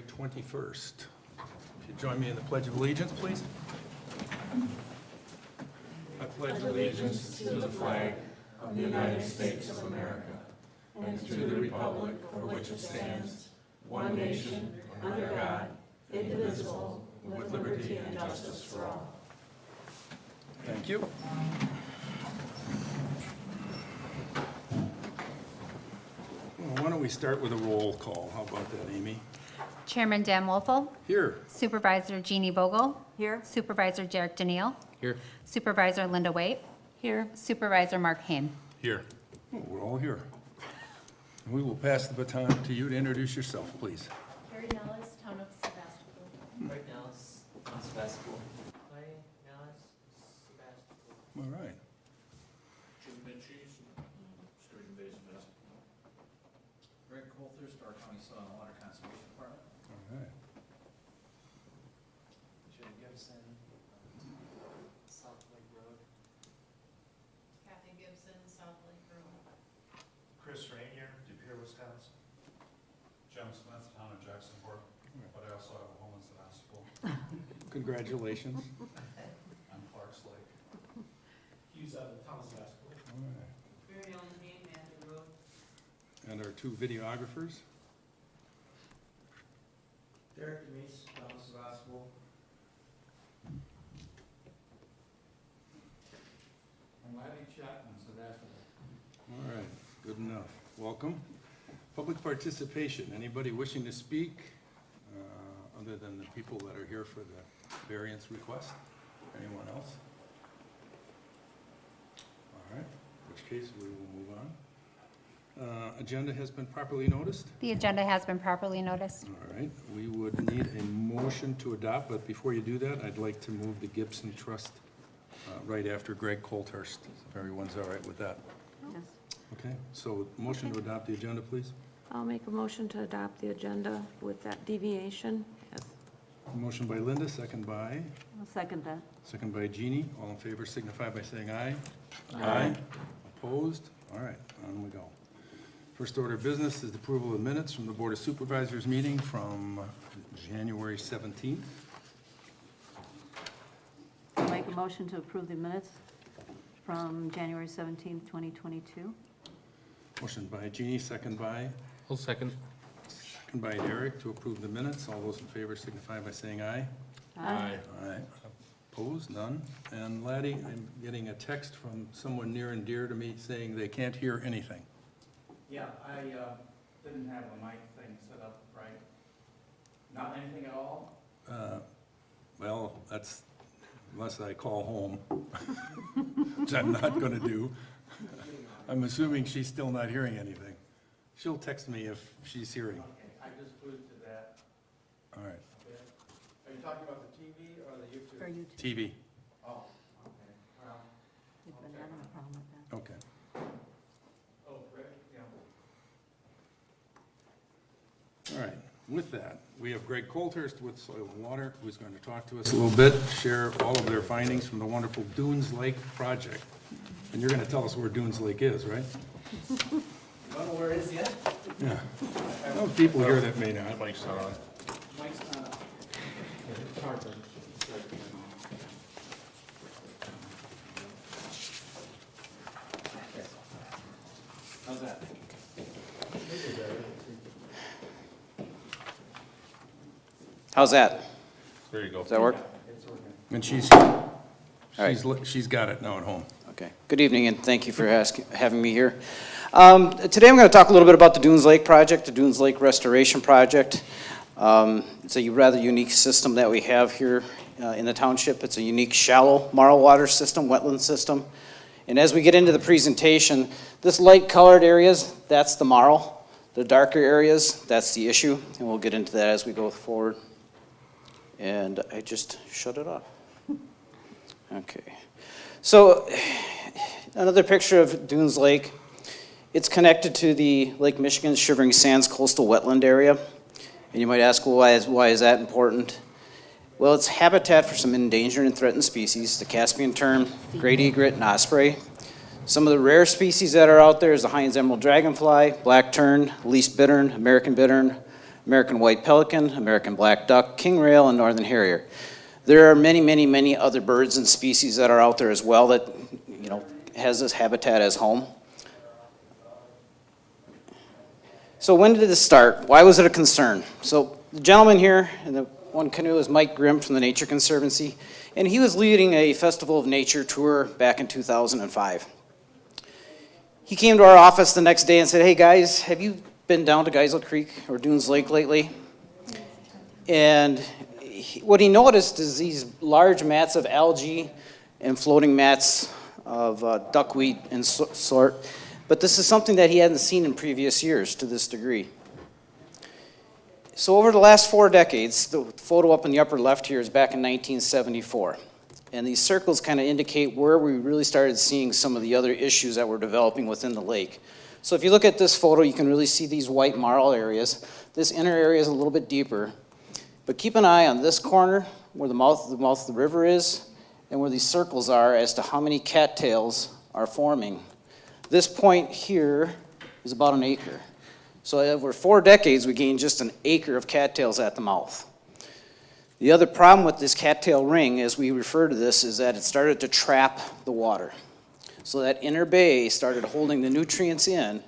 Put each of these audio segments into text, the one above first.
February 21st. If you join me in the Pledge of Allegiance, please. I pledge allegiance to the flag of the United States of America and to the republic for which it stands, one nation, under God, indivisible, with liberty and justice for all. Thank you. Well, why don't we start with a roll call? How about that, Amy? Chairman Dan Wolfel. Here. Supervisor Jeannie Vogel. Here. Supervisor Derek Daniel. Here. Supervisor Linda Waite. Here. Supervisor Mark Hain. Here. Oh, we're all here. We will pass the baton to you to introduce yourself, please. Carrie Nellis, Town of Sevastopol. Right now, it's on Sevastopol. Clay Nellis, Sevastopol. All right. Jim Benchies, Sturgeon Bay, Sevastopol. Greg Coulter, Stark County Soil and Water Conservation Department. All right. Jim Gibson, South Lake Road. Kathy Gibson, South Lake Road. Chris Rainier, De Pere, Wisconsin. John Smith, Town of Jacksonport, but I also have a home in Sevastopol. Congratulations. On Clark's Lake. He's out of Town of Sevastopol. All right. Mary Ellen Hain, Mandy Road. And our two videographers. Derek Demise, Town of Sevastopol. And Laddie Chapman, Sevastopol. All right, good enough. Welcome. Public participation. Anybody wishing to speak, other than the people that are here for the variance request? Anyone else? All right, in which case we will move on. Agenda has been properly noticed? The agenda has been properly noticed. All right, we would need a motion to adopt, but before you do that, I'd like to move the Gibson Trust right after Greg Colthurst, if everyone's all right with that. Yes. Okay, so motion to adopt the agenda, please. I'll make a motion to adopt the agenda with that deviation. Yes. Motion by Linda, second by? I'll second that. Second by Jeannie. All in favor signify by saying aye. Aye. Opposed? All right, on we go. First order of business is the approval of minutes from the Board of Supervisors meeting from January 17th. I'll make a motion to approve the minutes from January 17th, 2022. Motion by Jeannie, second by? I'll second. Second by Derek to approve the minutes. All those in favor signify by saying aye. Aye. Aye. Opposed? None. And Laddie, I'm getting a text from someone near and dear to me saying they can't hear anything. Yeah, I didn't have the mic thing set up right. Not anything at all? Well, that's, unless I call home, which I'm not gonna do. I'm assuming she's still not hearing anything. She'll text me if she's hearing. Okay, I just glued to that. All right. Okay. Are you talking about the TV or the YouTube? For you to, TV. Oh, okay, well, you've been having a problem with that. Okay. oh, Rick, yeah. All right. With that, we have Greg Colthurst with Soil and Water, who's going to talk to us a little bit, share all of their findings from the wonderful Dunes Lake project. And you're going to tell us where Dunes Lake is, right? You don't know where it is yet? Yeah. Those people here that may not. Mike's not on. Mike's not up. It's hard to. How's that? How's that? There you go. Does that work? It's working. And she's got it now at home. Okay. Good evening, and thank you for having me here. Today I'm going to talk a little bit about the Dunes Lake project, the Dunes Lake Restoration Project. It's a rather unique system that we have here in the township. It's a unique shallow marl water system, wetland system. And as we get into the presentation, this light colored areas, that's the marl. The darker areas, that's the issue. And we'll get into that as we go forward. And I just shut it off. Okay. So another picture of Dunes Lake. It's connected to the Lake Michigan Shivering Sands coastal wetland area. And you might ask, well, why is that important? Well, it's habitat for some endangered and threatened species, the Caspian tern, great egret, and osprey. Some of the rare species that are out there is the Heinz emerald dragonfly, black tern, least bittern, American bittern, American white pelican, American black duck, king rail, and northern harrier. There are many, many, many other birds and species that are out there as well that, you know, has this habitat as home. So when did this start? Why was it a concern? So the gentleman here in the one canoe is Mike Grimm from the Nature Conservancy, and he was leading a Festival of Nature tour back in 2005. He came to our office the next day and said, "Hey guys, have you been down to Geisel Creek or Dunes Lake lately?" And what he noticed is these large mats of algae and floating mats of duckweed and sort, but this is something that he hadn't seen in previous years to this degree. So over the last 4 decades, the photo up in the upper left here is back in 1974. And these circles kind of indicate where we really started seeing some of the other issues that were developing within the lake. So if you look at this photo, you can really see these white marl areas. This inner area is a little bit deeper. But keep an eye on this corner where the mouth of the river is and where these circles are as to how many cattails are forming. This point here is about an acre. So over 4 decades, we gained just an acre of cattails at the mouth. The other problem with this cattail ring, as we refer to this, is that it started to trap the water. So that inner bay started holding the nutrients in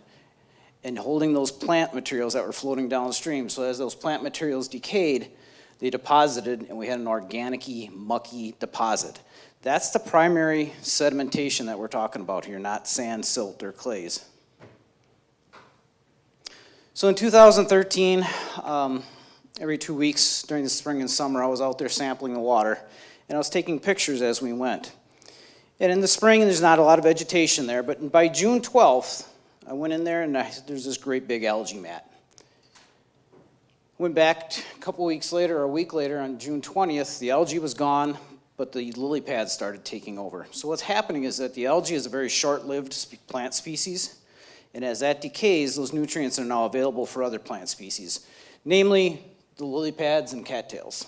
and holding those plant materials that were floating downstream. So as those plant materials decayed, they deposited, and we had an organic-y, mucky deposit. That's the primary sedimentation that we're talking about here, not sand, silt, or clays. So in 2013, every 2 weeks during the spring and summer, I was out there sampling the water, and I was taking pictures as we went. And in the spring, there's not a lot of vegetation there, but by June 12th, I went in there and there's this great big algae mat. Went back a couple weeks later, or a week later, on June 20th, the algae was gone, but the lily pads started taking over. So what's happening is that the algae is a very short-lived plant species, and as that decays, those nutrients are now available for other plant species, namely the lily pads and cattails.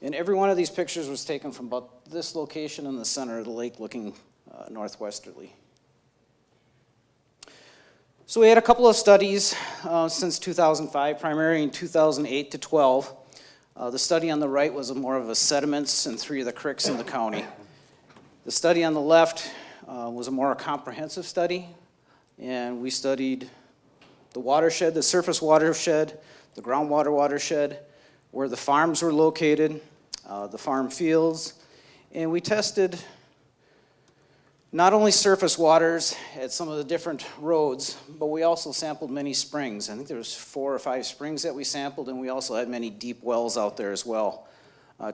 And every one of these pictures was taken from about this location in the center of the lake looking northwesterly. So we had a couple of studies since 2005, primarily in 2008 to 12. The study on the right was more of a sediments in 3 of the creeks in the county. The study on the left was a more comprehensive study, and we studied the watershed, the surface watershed, the groundwater watershed, where the farms were located, the farm fields, and we tested not only surface waters at some of the different roads, but we also sampled many springs. I think there was 4 or 5 springs that we sampled, and we also had many deep wells out there as well,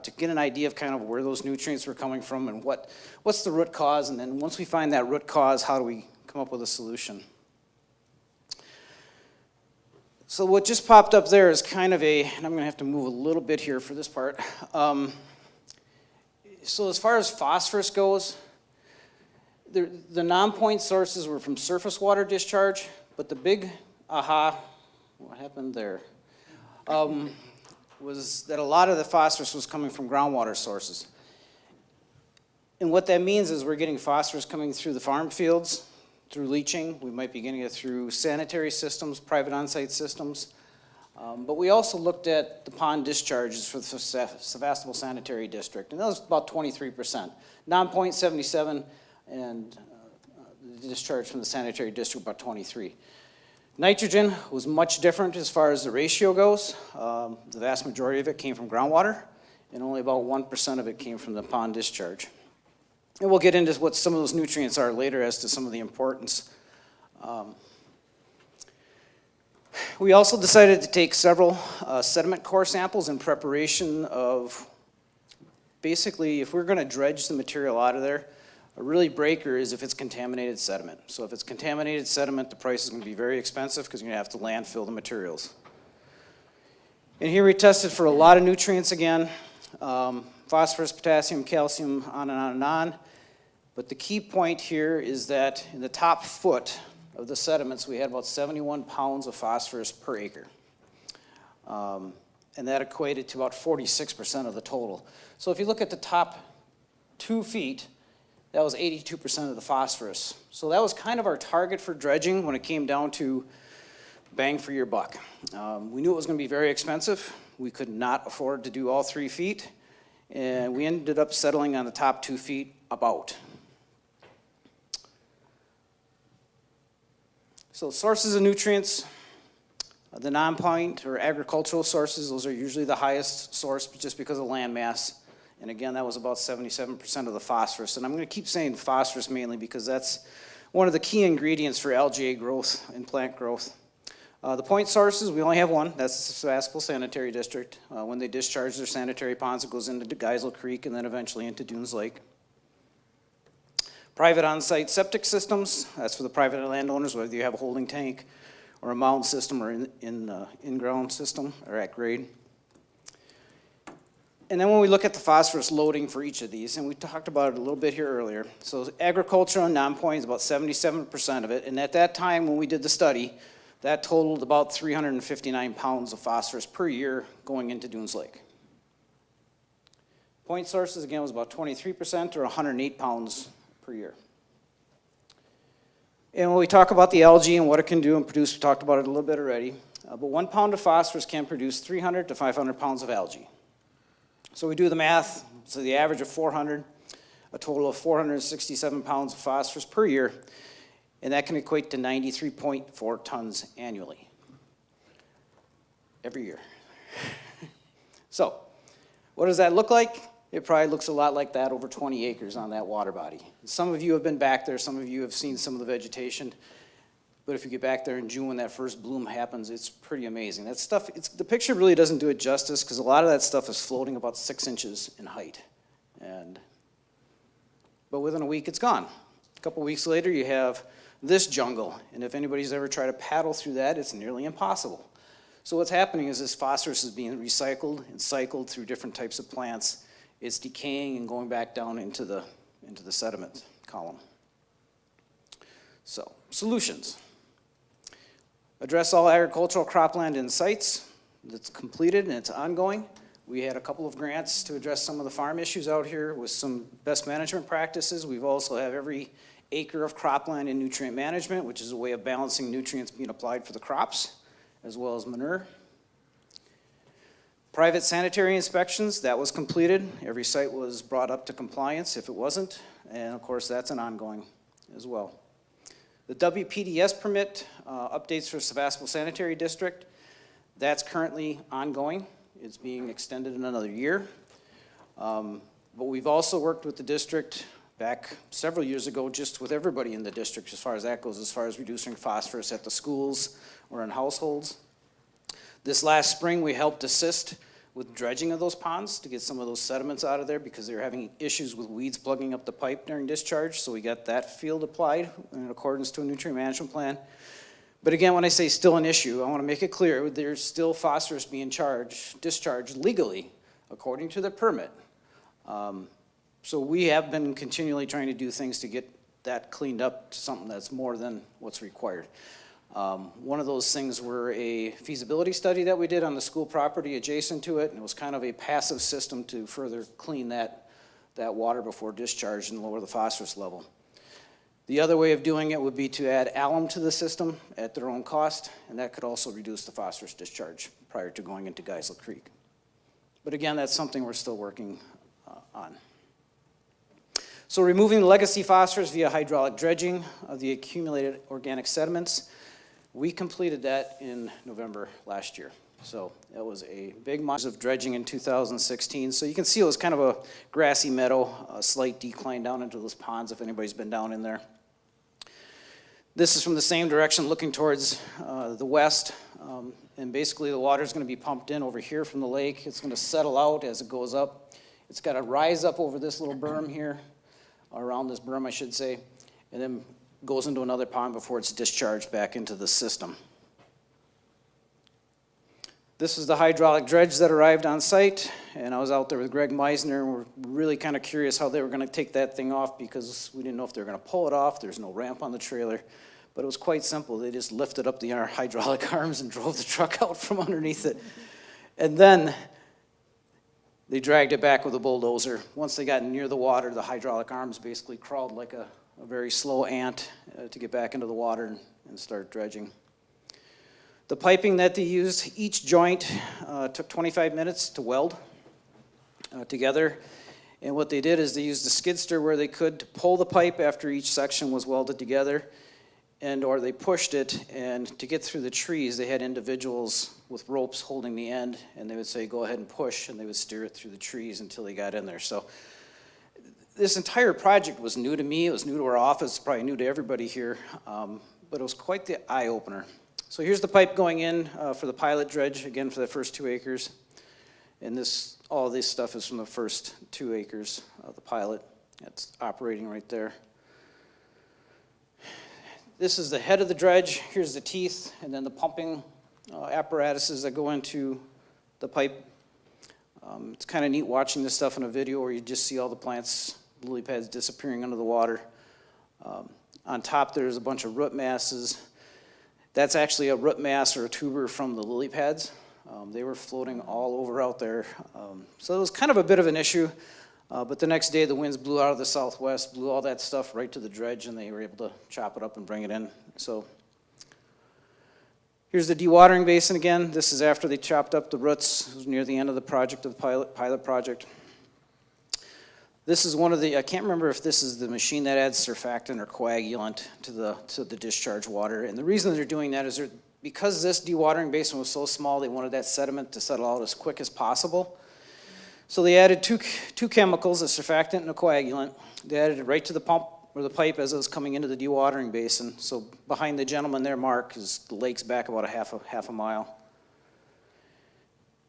to get an idea of kind of where those nutrients were coming from and what's the root cause, and then once we find that root cause, how do we come up with a solution. So what just popped up there is kind of and I'm going to have to move a little bit here for this part. So as far as phosphorus goes, the non-point sources were from surface water discharge, but the big what happened there, was that a lot of the phosphorus was coming from groundwater sources. And what that means is we're getting phosphorus coming through the farm fields, through leaching. We might be getting it through sanitary systems, private on-site systems. But we also looked at the pond discharges for the Sevastopol Sanitary District, and that was about 23%. Non-point 77, and the discharge from the sanitary district about 23. Nitrogen was much different as far as the ratio goes. The vast majority of it came from groundwater, and only about 1% of it came from the pond discharge. And we'll get into what some of those nutrients are later as to some of the importance. We also decided to take several sediment core samples in preparation of, basically, if we're going to dredge the material out of there, a really breaker is if it's contaminated sediment. So if it's contaminated sediment, the price is going to be very expensive because you're going to have to landfill the materials. And here we tested for a lot of nutrients again, phosphorus, potassium, calcium, on and on and on. But the key point here is that in the top foot of the sediments, we had about 71 pounds of phosphorus per acre. And that equated to about 46% of the total. So if you look at the top 2 feet, that was 82% of the phosphorus. So that was kind of our target for dredging when it came down to bang for your buck. We knew it was going to be very expensive. We could not afford to do all 3 feet, and we ended up settling on the top 2 feet about. So sources of nutrients, the non-point or agricultural sources, those are usually the highest source just because of land mass. And again, that was about 77% of the phosphorus. And I'm going to keep saying phosphorus mainly because that's one of the key ingredients for algae growth and plant growth. The point sources, we only have one. That's the Sevastopol Sanitary District. When they discharge their sanitary ponds, it goes into Geisel Creek and then eventually into Dunes Lake. Private on-site septic systems, that's for the private landowners, whether you have a holding tank or a mound system or in-ground system or at grade. And then when we look at the phosphorus loading for each of these, and we talked about it a little bit here earlier, so agricultural and non-point is about 77% of it, and at that time when we did the study, that totaled about 359 pounds of phosphorus per year going into Dunes Lake. Point sources, again, was about 23% or 108 pounds per year. And when we talk about the algae and what it can do and produce, we talked about it a little bit already, but 1 pound of phosphorus can produce 300 to 500 pounds of algae. So we do the math, so the average of 400, a total of 467 pounds of phosphorus per year, and that can equate to 93.4 tons annually, every year. So, what does that look like? It probably looks a lot like that over 20 acres on that water body. Some of you have been back there, some of you have seen some of the vegetation, but if you get back there in June when that first bloom happens, it's pretty amazing. That stuff, the picture really doesn't do it justice because a lot of that stuff is floating about 6 inches in height. But within a week, it's gone. A couple weeks later, you have this jungle, and if anybody's ever tried to paddle through that, it's nearly impossible. So what's happening is this phosphorus is being recycled and cycled through different types of plants. It's decaying and going back down into the sediment column. So, solutions. Address all agricultural cropland in sites. That's completed and it's ongoing. We had a couple of grants to address some of the farm issues out here with some best management practices. We've also have every acre of cropland in nutrient management, which is a way of balancing nutrients being applied for the crops, as well as manure. Private sanitary inspections, that was completed. Every site was brought up to compliance if it wasn't, and of course that's an ongoing as well. The WPDS permit updates for Sevastopol Sanitary District, that's currently ongoing. It's being extended in another year. But we've also worked with the district back several years ago, just with everybody in the district as far as that goes, as far as reducing phosphorus at the schools or in households. This last spring, we helped assist with dredging of those ponds to get some of those sediments out of there because they were having issues with weeds plugging up the pipe during discharge, so we got that field applied in accordance to a nutrient management plan. But again, when I say still an issue, I want to make it clear, there's still phosphorus being discharged legally according to the permit. So we have been continually trying to do things to get that cleaned up to something that's more than what's required. One of those things were a feasibility study that we did on the school property adjacent to it, and it was kind of a passive system to further clean that water before discharge and lower the phosphorus level. The other way of doing it would be to add alum to the system at their own cost, and that could also reduce the phosphorus discharge prior to going into Geisel Creek. But again, that's something we're still working on. So removing the legacy phosphorus via hydraulic dredging of the accumulated organic sediments, we completed that in November last year. So that was a big month of dredging in 2016. So you can see it was kind of a grassy meadow, a slight decline down into those ponds if anybody's been down in there. This is from the same direction looking towards the west. And basically the water is going to be pumped in over here from the lake. It's going to settle out as it goes up. It's got to rise up over this little berm here, around this berm I should say, and then goes into another pond before it's discharged back into the system. This is the hydraulic dredge that arrived on site, and I was out there with Greg Meisner, and we're really kind of curious how they were going to take that thing off because we didn't know if they were going to pull it off. There's no ramp on the trailer, but it was quite simple. They just lifted up the hydraulic arms and drove the truck out from underneath it. And then they dragged it back with a bulldozer. Once they got near the water, the hydraulic arms basically crawled like a very slow ant to get back into the water and start dredging. The piping that they used, each joint took 25 minutes to weld together. And what they did is they used a skid steer where they could to pull the pipe after each section was welded together, or they pushed it, and to get through the trees, they had individuals with ropes holding the end, and they would say, go ahead and push, and they would steer it through the trees until they got in there. So this entire project was new to me. It was new to our office, probably new to everybody here, but it was quite the eye-opener. So here's the pipe going in for the pilot dredge, again for the first 2 acres. And all this stuff is from the first 2 acres of the pilot. That's operating right there. This is the head of the dredge. Here's the teeth, and then the pumping apparatuses that go into the pipe. It's kind of neat watching this stuff in a video where you just see all the plants, lily pads disappearing under the water. On top there's a bunch of root masses. That's actually a root mass or a tuber from the lily pads. They were floating all over out there. So it was kind of a bit of an issue, but the next day the winds blew out of the southwest, blew all that stuff right to the dredge, and they were able to chop it up and bring it in. So here's the dewatering basin again. This is after they chopped up the roots. It was near the end of the project, of the pilot project. This is one of the, I can't remember if this is the machine that adds surfactant or coagulant to the discharge water. And the reason they're doing that is because this dewatering basin was so small, they wanted that sediment to settle out as quick as possible. So they added two chemicals, a surfactant and a coagulant. They added it right to the pump or the pipe as it was coming into the dewatering basin. So behind the gentleman there, Mark, is the lake's back about half a mile.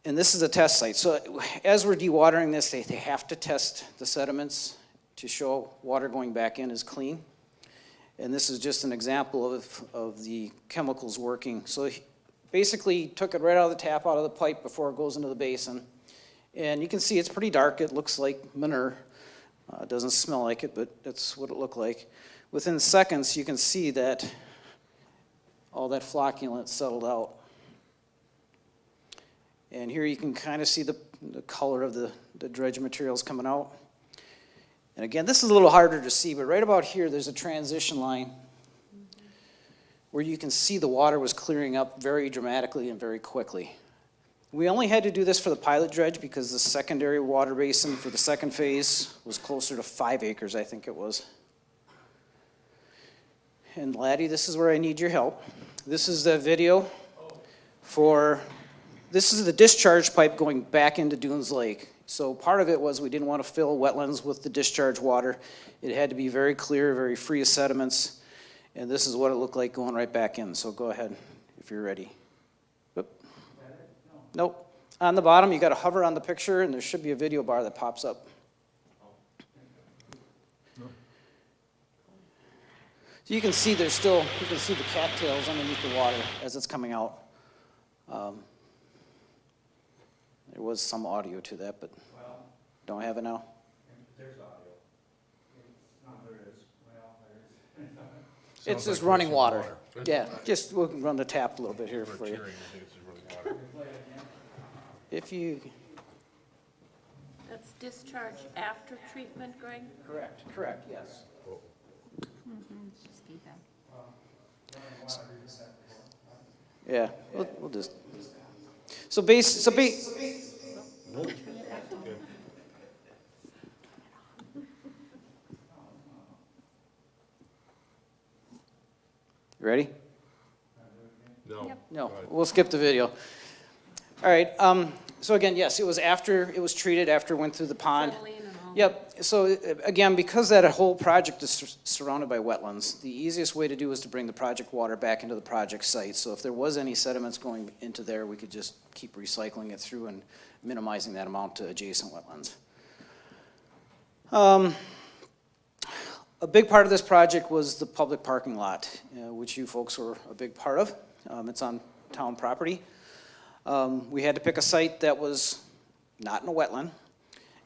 And this is a test site. So as we're dewatering this, they have to test the sediments to show water going back in is clean. And this is just an example of the chemicals working. So basically he took it right out of the tap, out of the pipe before it goes into the basin. And you can see it's pretty dark. It looks like manure. It doesn't smell like it, but that's what it looked like. Within seconds, you can see that all that flocculant settled out. And here you can kind of see the color of the dredge materials coming out. And again, this is a little harder to see, but right about here, there's a transition line where you can see the water was clearing up very dramatically and very quickly. We only had to do this for the pilot dredge because the secondary water basin for the second phase was closer to 5 acres, I think it was. And Laddie, this is where I need your help. This is the video this is the discharge pipe going back into Dunes Lake. So part of it was we didn't want to fill wetlands with the discharge water. It had to be very clear, very free of sediments. And this is what it looked like going right back in. So go ahead if you're ready. Whoop. Nope. On the bottom, you got to hover on the picture, and there should be a video bar that pops up. So you can see you can see the cattails underneath the water as it's coming out. There was some audio to that, but don't have it now. There's audio. No, there is. Well, there is. It's just running water. Yeah, just we'll run the tap a little bit here for you. If you. That's discharge after treatment, Greg? Correct, yes. Just keep that. Yeah, we'll just. So you ready? No. No, we'll skip the video. All right, so again, yes, it was after it was treated, after it went through the pond. Settling and all. Yep, so again, because that whole project is surrounded by wetlands, the easiest way to do is to bring the project water back into the project site. So if there was any sediments going into there, we could just keep recycling it through and minimizing that amount to adjacent wetlands. A big part of this project was the public parking lot, which you folks were a big part of. It's on town property. We had to pick a site that was not in a wetland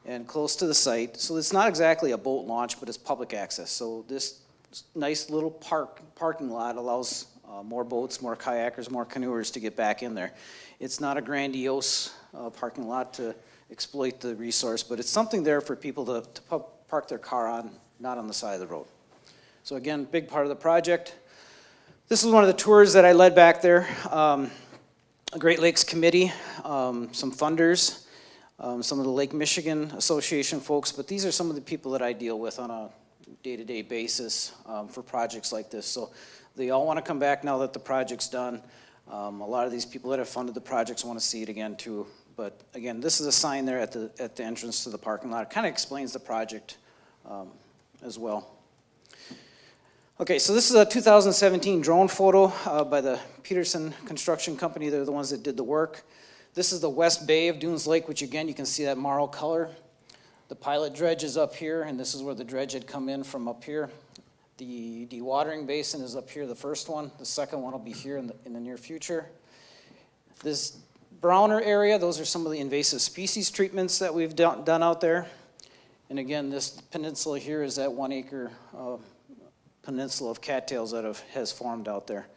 and close to the site. So it's not exactly a boat launch, but it's public access. So this nice little parking lot allows more boats, more kayakers, more canoers to get back in there. It's not a grandiose parking lot to exploit the resource, but it's something there for people to park their car on, not on the side of the road. So again, big part of the project. This is one of the tours that I led back there. Great Lakes Committee, some funders, some of the Lake Michigan Association folks, but these are some of the people that I deal with on a day-to-day basis for projects like this. So they all want to come back now that the project's done. A lot of these people that have funded the projects want to see it again too. But again, this is a sign there at the entrance to the parking lot. It kind of explains the project as well. Okay, so this is a 2017 drone photo by the Peterson Construction Company. They're the ones that did the work. This is the west bay of Dunes Lake, which again, you can see that marl color. The pilot dredge is up here, and this is where the dredge had come in from up here. The dewatering basin is up here, the first one. The second one will be here in the near future. This browner area, those are some of the invasive species treatments that we've done out there. And again, this peninsula here is that 1 acre peninsula of cattails that has formed out there.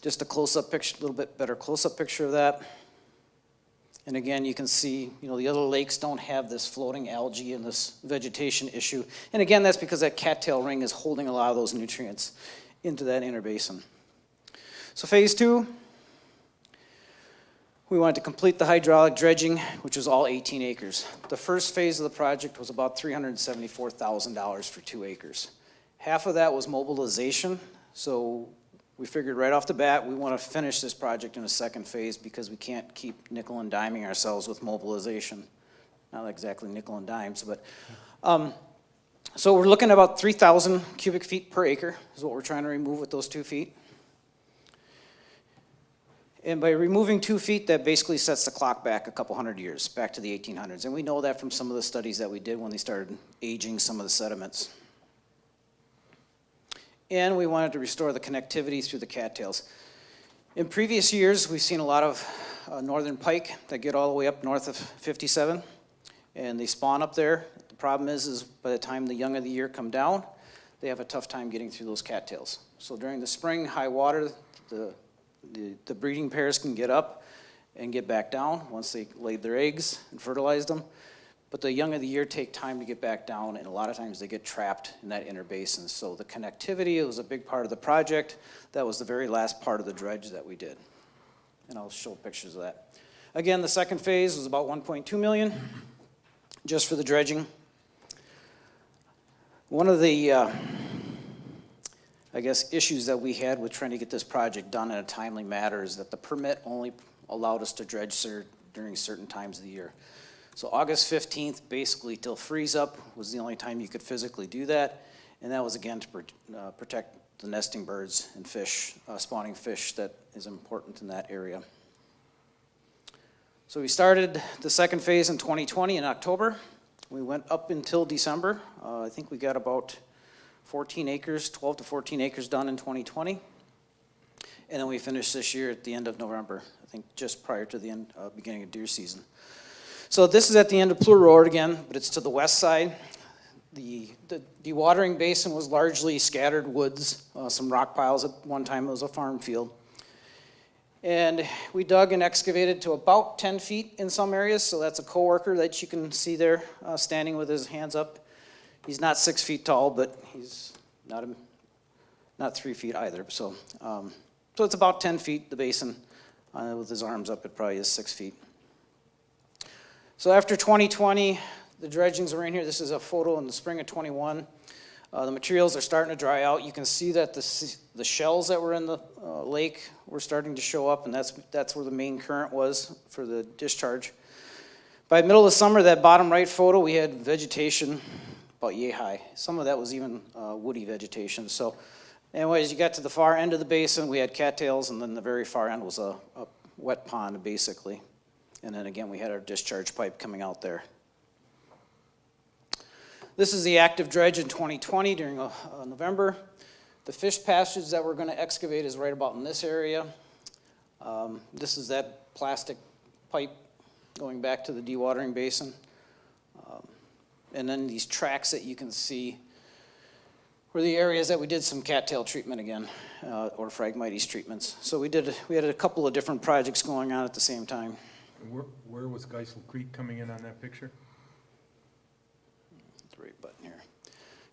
Just a close-up picture, a little bit better close-up picture of that. And again, you can see, the other lakes don't have this floating algae and this vegetation issue. And again, that's because that cattail ring is holding a lot of those nutrients into that inner basin. So phase 2, we wanted to complete the hydraulic dredging, which was all 18 acres. The first phase of the project was about $374,000 for 2 acres. Half of that was mobilization, so we figured right off the bat we want to finish this project in a second phase because we can't keep nickel and diming ourselves with mobilization. Not exactly nickel and dimes, but so we're looking at about 3,000 cubic feet per acre is what we're trying to remove with those 2 feet. And by removing 2 feet, that basically sets the clock back a couple hundred years, back to the 1800s. And we know that from some of the studies that we did when they started aging some of the sediments. And we wanted to restore the connectivity through the cattails. In previous years, we've seen a lot of northern pike that get all the way up north of 57, and they spawn up there. The problem is by the time the young of the year come down, they have a tough time getting through those cattails. So during the spring, high water, the breeding pairs can get up and get back down once they laid their eggs and fertilized them. But the young of the year take time to get back down, and a lot of times they get trapped in that inner basin. So the connectivity was a big part of the project. That was the very last part of the dredge that we did. And I'll show pictures of that. Again, the second phase was about $1.2 million just for the dredging. One of the issues that we had with trying to get this project done in a timely manner is that the permit only allowed us to dredge during certain times of the year. So August 15th, basically till freeze up, was the only time you could physically do that. And that was again to protect the nesting birds and fish, spawning fish that is important in that area. So we started the second phase in 2020 in October. We went up until December. I think we got about 14 acres, 12 to 14 acres done in 2020. And then we finished this year at the end of November, I think just prior to the beginning of deer season. So this is at the end of Plur Road again, but it's to the west side. The dewatering basin was largely scattered woods, some rock piles. At one time it was a farm field. And we dug and excavated to about 10 feet in some areas, so that's a coworker that you can see there standing with his hands up. He's not 6 feet tall, but he's not 3 feet either. So it's about 10 feet, the basin. With his arms up, it probably is 6 feet. So after 2020, the dredgings are in here. This is a photo in the spring of 21. The materials are starting to dry out. You can see that the shells that were in the lake were starting to show up, and that's where the main current was for the discharge. By the middle of the summer, that bottom right photo, we had vegetation about yay high. Some of that was even woody vegetation. So anyways, you got to the far end of the basin, we had cattails, and then the very far end was a wet pond, basically. And then again, we had our discharge pipe coming out there. This is the active dredge in 2020 during November. The fish passage that we're going to excavate is right about in this area. This is that plastic pipe going back to the dewatering basin. And then these tracks that you can see were the areas that we did some cattail treatment again, or Phragmites treatments. So we had a couple of different projects going on at the same time. Where was Geisel Creek coming in on that picture? The right button here.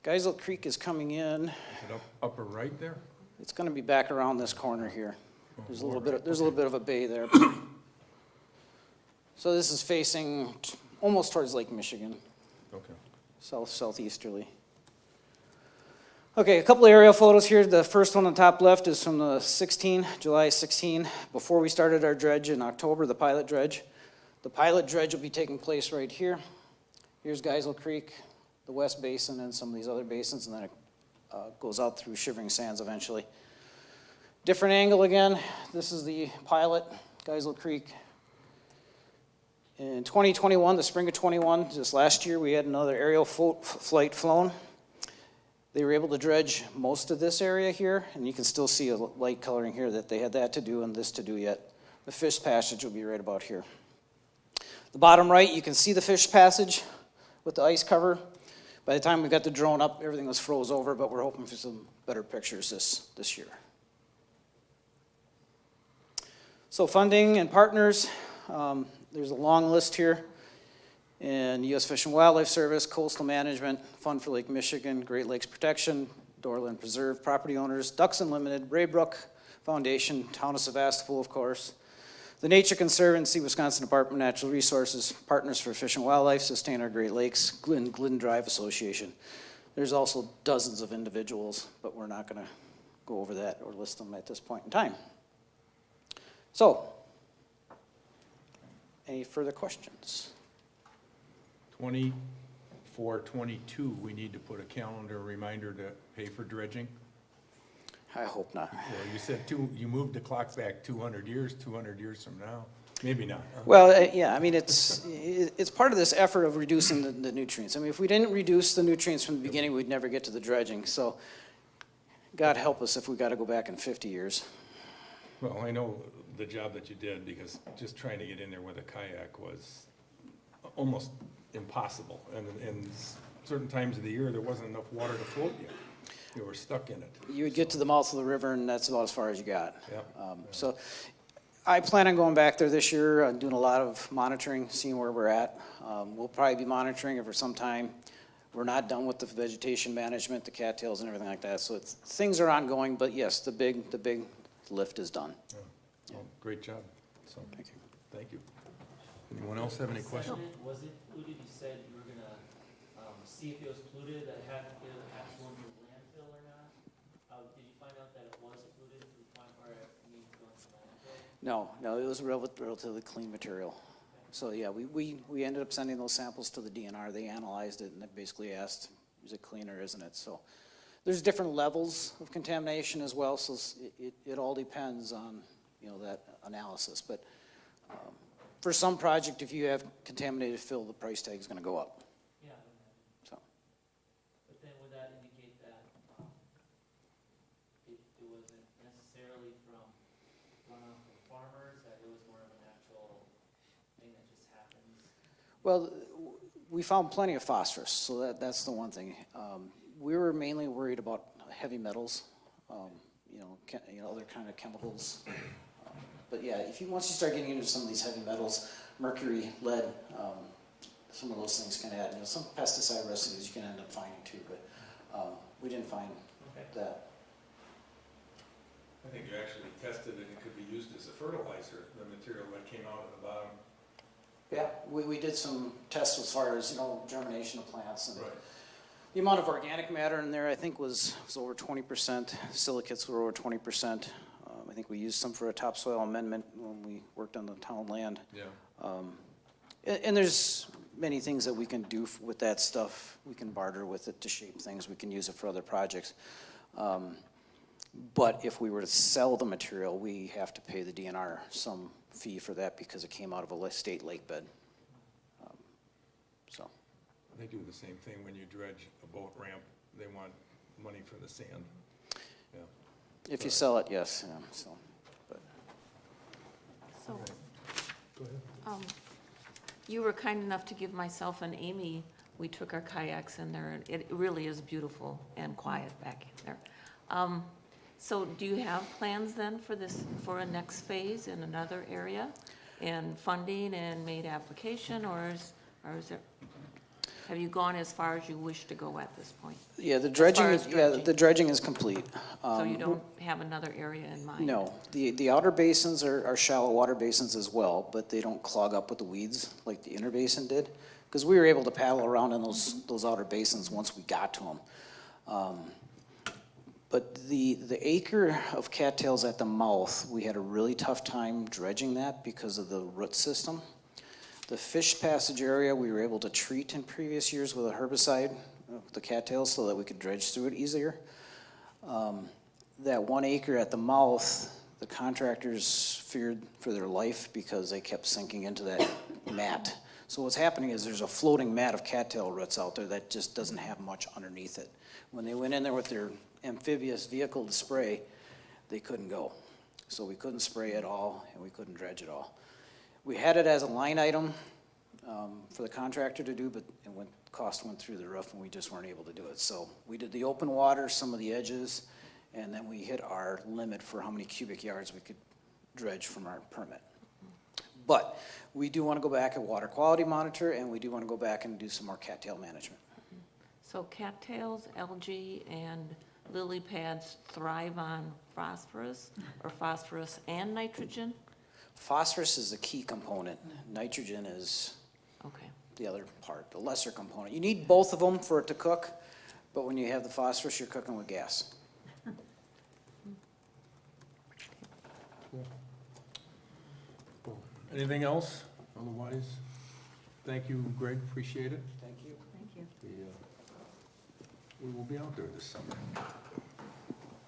Geisel Creek is coming in. Is it upper right there? It's going to be back around this corner here. There's a little bit of a bay there. So this is facing almost towards Lake Michigan, Okay. southeasterly. Okay, a couple of aerial photos here. The first one on the top left is from the July 16, before we started our dredge in October, the pilot dredge. The pilot dredge will be taking place right here. Here's Geisel Creek, the West Basin, and some of these other basins, and then it goes out through Shivering Sands eventually. Different angle again. This is the pilot, Geisel Creek. In 2021, the spring of 21, just last year, we had another aerial flight flown. They were able to dredge most of this area here, and you can still see a light coloring here that they had that to do and this to do yet. The fish passage will be right about here. The bottom right, you can see the fish passage with the ice cover. By the time we got the drone up, everything was froze over, but we're hoping for some better pictures this year. So funding and partners, there's a long list here. And U.S. Fish and Wildlife Service, Coastal Management, Fund for Lake Michigan, Great Lakes Protection, Doorland Preserve, Property Owners, Ducks Unlimited, Raybrook Foundation, Town of Sevastopol, of course, the Nature Conservancy, Wisconsin Department of Natural Resources, Partners for Fish and Wildlife, Sustain Our Great Lakes, Glidden Drive Association. There's also dozens of individuals, but we're not going to go over that or list them at this point in time. So, any further questions? 24-22, we need to put a calendar reminder to pay for dredging. I hope not. Well, you said you moved the clock back 200 years from now. Maybe not. Huh? Well, yeah, I mean, it's part of this effort of reducing the nutrients. I mean, if we didn't reduce the nutrients from the beginning, we'd never get to the dredging. So God help us if we got to go back in 50 years. Well, I know the job that you did, because just trying to get in there with a kayak was almost impossible. And certain times of the year, there wasn't enough water to float you. You were stuck in it. You would get to the mouth of the river, and that's about as far as you got. Yep. So I plan on going back there this year, doing a lot of monitoring, seeing where we're at. We'll probably be monitoring it for some time. We're not done with the vegetation management, the cattails and everything like that. So things are ongoing, but yes, the big lift is done. Yeah. Well, great job. So, Thank you. thank you. Anyone else have any questions? Was it polluted? You said you were gonna see if it was polluted, that had to go into landfill or not. Did you find out that it was polluted to the point where it needs to go into landfill? No, it was relatively clean material. So yeah, we ended up sending those samples to the DNR. They analyzed it and they basically asked, is it clean or isn't it? So there's different levels of contamination as well. So it all depends on, that analysis. But for some project, if you have contaminated fill, the price tag is going to go up. Yeah. So. But then would that indicate that it wasn't necessarily from runoff from farmers, that it was more of a natural thing that just happens? Well, we found plenty of phosphorus, so that's the one thing. We were mainly worried about heavy metals, other kind of chemicals. But yeah, once you start getting into some of these heavy metals, mercury, lead, some of those things can add. Some pesticide residues you can end up finding too, but we didn't find that. I think you actually tested it could be used as a fertilizer, the material that came out of the bottom. Yeah, we did some tests as far as, germination of plants. And Right. the amount of organic matter in there, I think, was over 20%. Silicates were over 20%. I think we used some for a topsoil amendment when we worked on the town land. Yeah. And there's many things that we can do with that stuff. We can barter with it to shape things. We can use it for other projects. But if we were to sell the material, we have to pay the DNR some fee for that because it came out of a state lake bed. So. They do the same thing when you dredge a boat ramp. They want money for the sand. Yeah. If you sell it, yes. Yeah, so. Go ahead. You were kind enough to give myself and Amy, we took our kayaks in there, and it really is beautiful and quiet back in there. So do you have plans then for a next phase in another area? And funding and made application, or is there? Have you gone as far as you wish to go at this point? Yeah, the dredging, as yeah, dredging. the dredging is complete. So you don't have another area in mind? No, the outer basins are shallow water basins as well, but they don't clog up with the weeds like the inner basin did. Because we were able to paddle around in those outer basins once we got to them. But the acre of cattails at the mouth, we had a really tough time dredging that because of the root system. The fish passage area, we were able to treat in previous years with a herbicide, the cattails, so that we could dredge through it easier. That 1 acre at the mouth, the contractors feared for their life because they kept sinking into that mat. So what's happening is there's a floating mat of cattail roots out there that just doesn't have much underneath it. When they went in there with their amphibious vehicle to spray, they couldn't go. So we couldn't spray at all, and we couldn't dredge at all. We had it as a line item for the contractor to do, but cost went through the roof, and we just weren't able to do it. So we did the open water, some of the edges, and then we hit our limit for how many cubic yards we could dredge from our permit. But we do want to go back and water quality monitor, and we do want to go back and do some more cattail management. So cattails, algae, and lily pads thrive on phosphorus, or phosphorus and nitrogen? Phosphorus is the key component. Nitrogen is Okay. the other part, the lesser component. You need both of them for it to cook, but when you have the phosphorus, you're cooking with gas. Cool. Anything else? Otherwise, thank you, Greg, appreciate it. Thank you. Thank you. We will be out there this summer.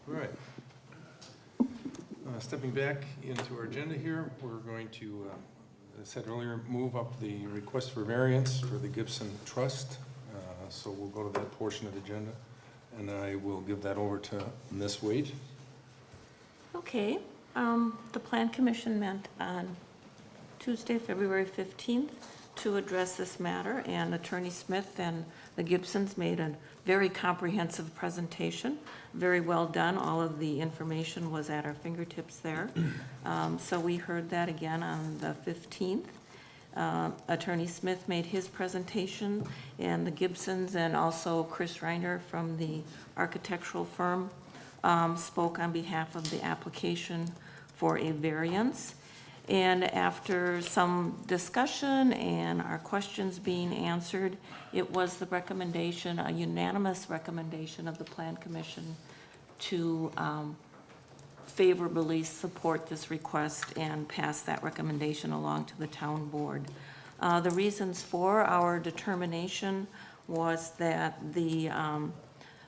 All right. Stepping back into our agenda here, we're going to, as I said earlier, move up the request for variance for the Gibson Trust. So we'll go to that portion of the agenda, and I will give that over to Ms. Wade. Okay, the Plan Commission met on Tuesday, February 15th to address this matter, and Attorney Smith and the Gibsons made a very comprehensive presentation, very well done. All of the information was at our fingertips there. So we heard that again on the 15th. Attorney Smith made his presentation, and the Gibsons and also Chris Reiner from the architectural firm spoke on behalf of the application for a variance. And after some discussion and our questions being answered, it was the recommendation, a unanimous recommendation of the Plan Commission to favorably support this request and pass that recommendation along to the town board. The reasons for our determination was that the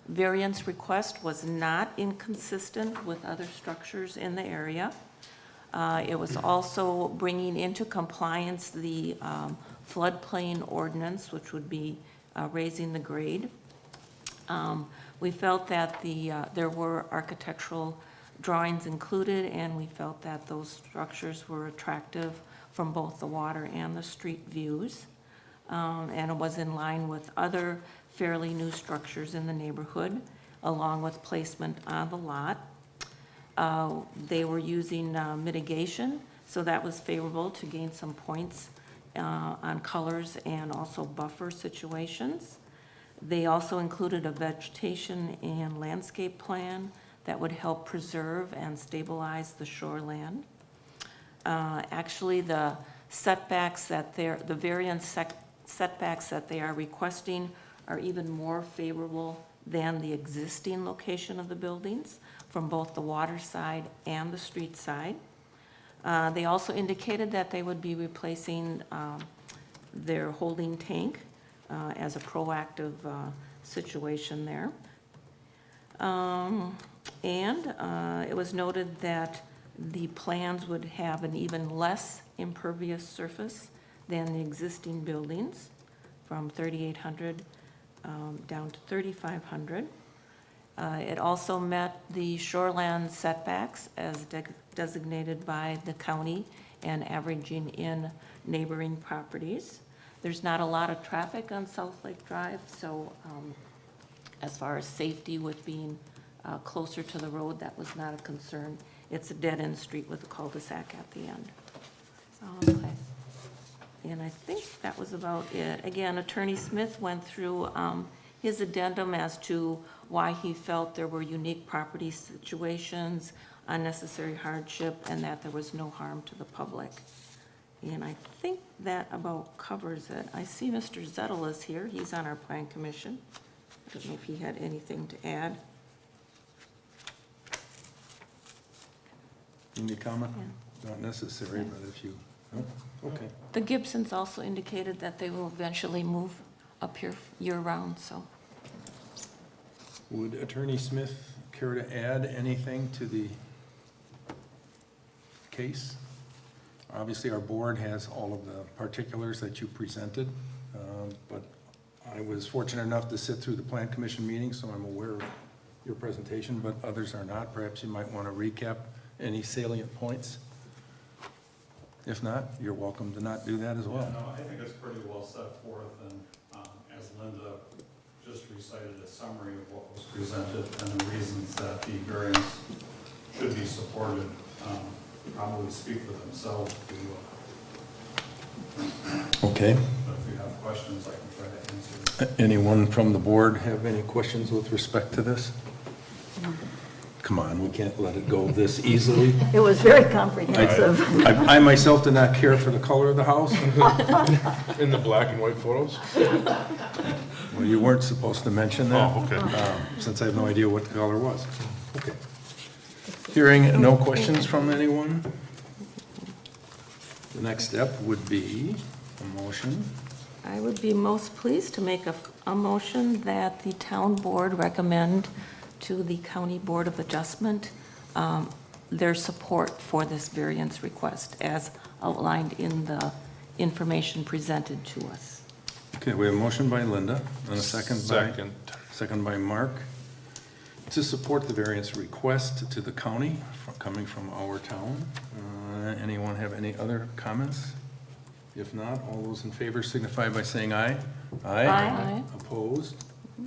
variance request was not inconsistent with other structures in the area. It was also bringing into compliance the floodplain ordinance, which would be raising the grade. We felt that there were architectural drawings included, and we felt that those structures were attractive from both the water and the street views. And it was in line with other fairly new structures in the neighborhood, along with placement on the lot. They were using mitigation, so that was favorable to gain some points on colors and also buffer situations. They also included a vegetation and landscape plan that would help preserve and stabilize the shoreland. Actually, the setbacks that the variance setbacks that they are requesting are even more favorable than the existing location of the buildings from both the water side and the street side. They also indicated that they would be replacing their holding tank as a proactive situation there. And it was noted that the plans would have an even less impervious surface than the existing buildings, from 3,800 down to 3,500. It also met the shoreland setbacks as designated by the county and averaging in neighboring properties. There's not a lot of traffic on South Lake Drive, so as far as safety with being closer to the road, that was not a concern. It's a dead-end street with a cul-de-sac at the end. Okay. And I think that was about it. Again, Attorney Smith went through his addendum as to why he felt there were unique property situations, unnecessary hardship, and that there was no harm to the public. And I think that about covers it. I see Mr. Zettel is here. He's on our Plan Commission. I don't know if he had anything to add. Any comment? Yeah. Not necessary, but if you, no? Okay. The Gibsons also indicated that they will eventually move up here year-round, so. Would Attorney Smith care to add anything to the case? Obviously, our board has all of the particulars that you presented, but I was fortunate enough to sit through the Plan Commission meeting, so I'm aware of your presentation, but others are not. Perhaps you might want to recap any salient points. If not, you're welcome to not do that as well. Yeah, no, I think it's pretty well set forth, and as Linda just recited a summary of what was presented and the reasons that the variance should be supported, probably speak for themselves. Okay. But if you have questions, I can try to answer. Anyone from the board have any questions with respect to this? Come on, we can't let it go this easily. It was very comprehensive. I myself did not care for the color of the house. In the black and white photos? Well, you weren't supposed to mention that. Oh, okay. Since I have no idea what the color was. Okay. Hearing no questions from anyone, the next step would be a motion. I would be most pleased to make a motion that the town board recommend to the County Board of Adjustment their support for this variance request as outlined in the information presented to us. Okay, we have a motion by Linda and a second by Mark to support the variance request to the county coming from our town. Anyone have any other comments? If not, all those in favor signify by saying aye. Aye. Opposed?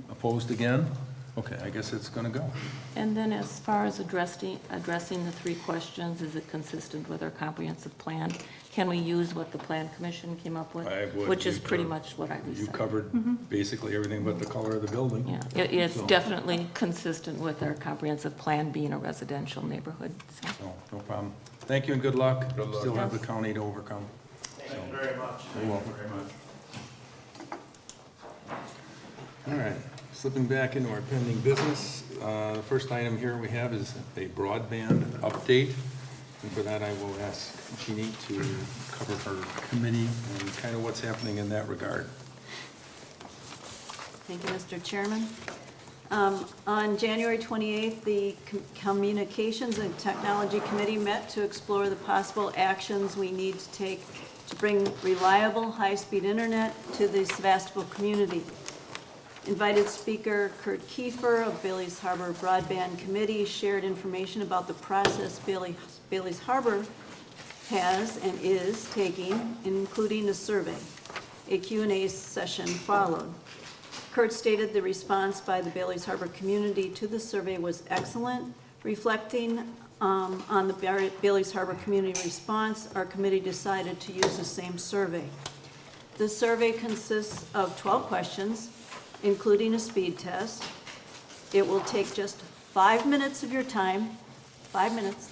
Opposed again? Okay, I guess it's going to go. And then as far as addressing the three questions, is it consistent with our comprehensive plan? Can we use what the Plan Commission came up with? I would. Which is pretty much what I You decided. covered basically everything but the color of the building. Yeah, it's So- definitely consistent with our comprehensive plan being a residential neighborhood, so. No problem. Thank you and good luck. Good luck. Still have the county to overcome. Thank you very much. You're welcome. Very much. All right, slipping back into our pending business. The first item here we have is a broadband update. And for that, I will ask Jeannie to cover her committee and kind of what's happening in that regard. Thank you, Mr. Chairman. On January 28th, the Communications and Technology Committee met to explore the possible actions we need to take to bring reliable, high-speed internet to the Sevastopol community. Invited speaker Kurt Kiefer of Bailey's Harbor Broadband Committee shared information about the process Bailey's Harbor has and is taking, including a survey. A Q&A session followed. Kurt stated the response by the Bailey's Harbor community to the survey was excellent. Reflecting on the Bailey's Harbor community response, our committee decided to use the same survey. The survey consists of 12 questions, including a speed test. It will take just 5 minutes of your time, 5 minutes.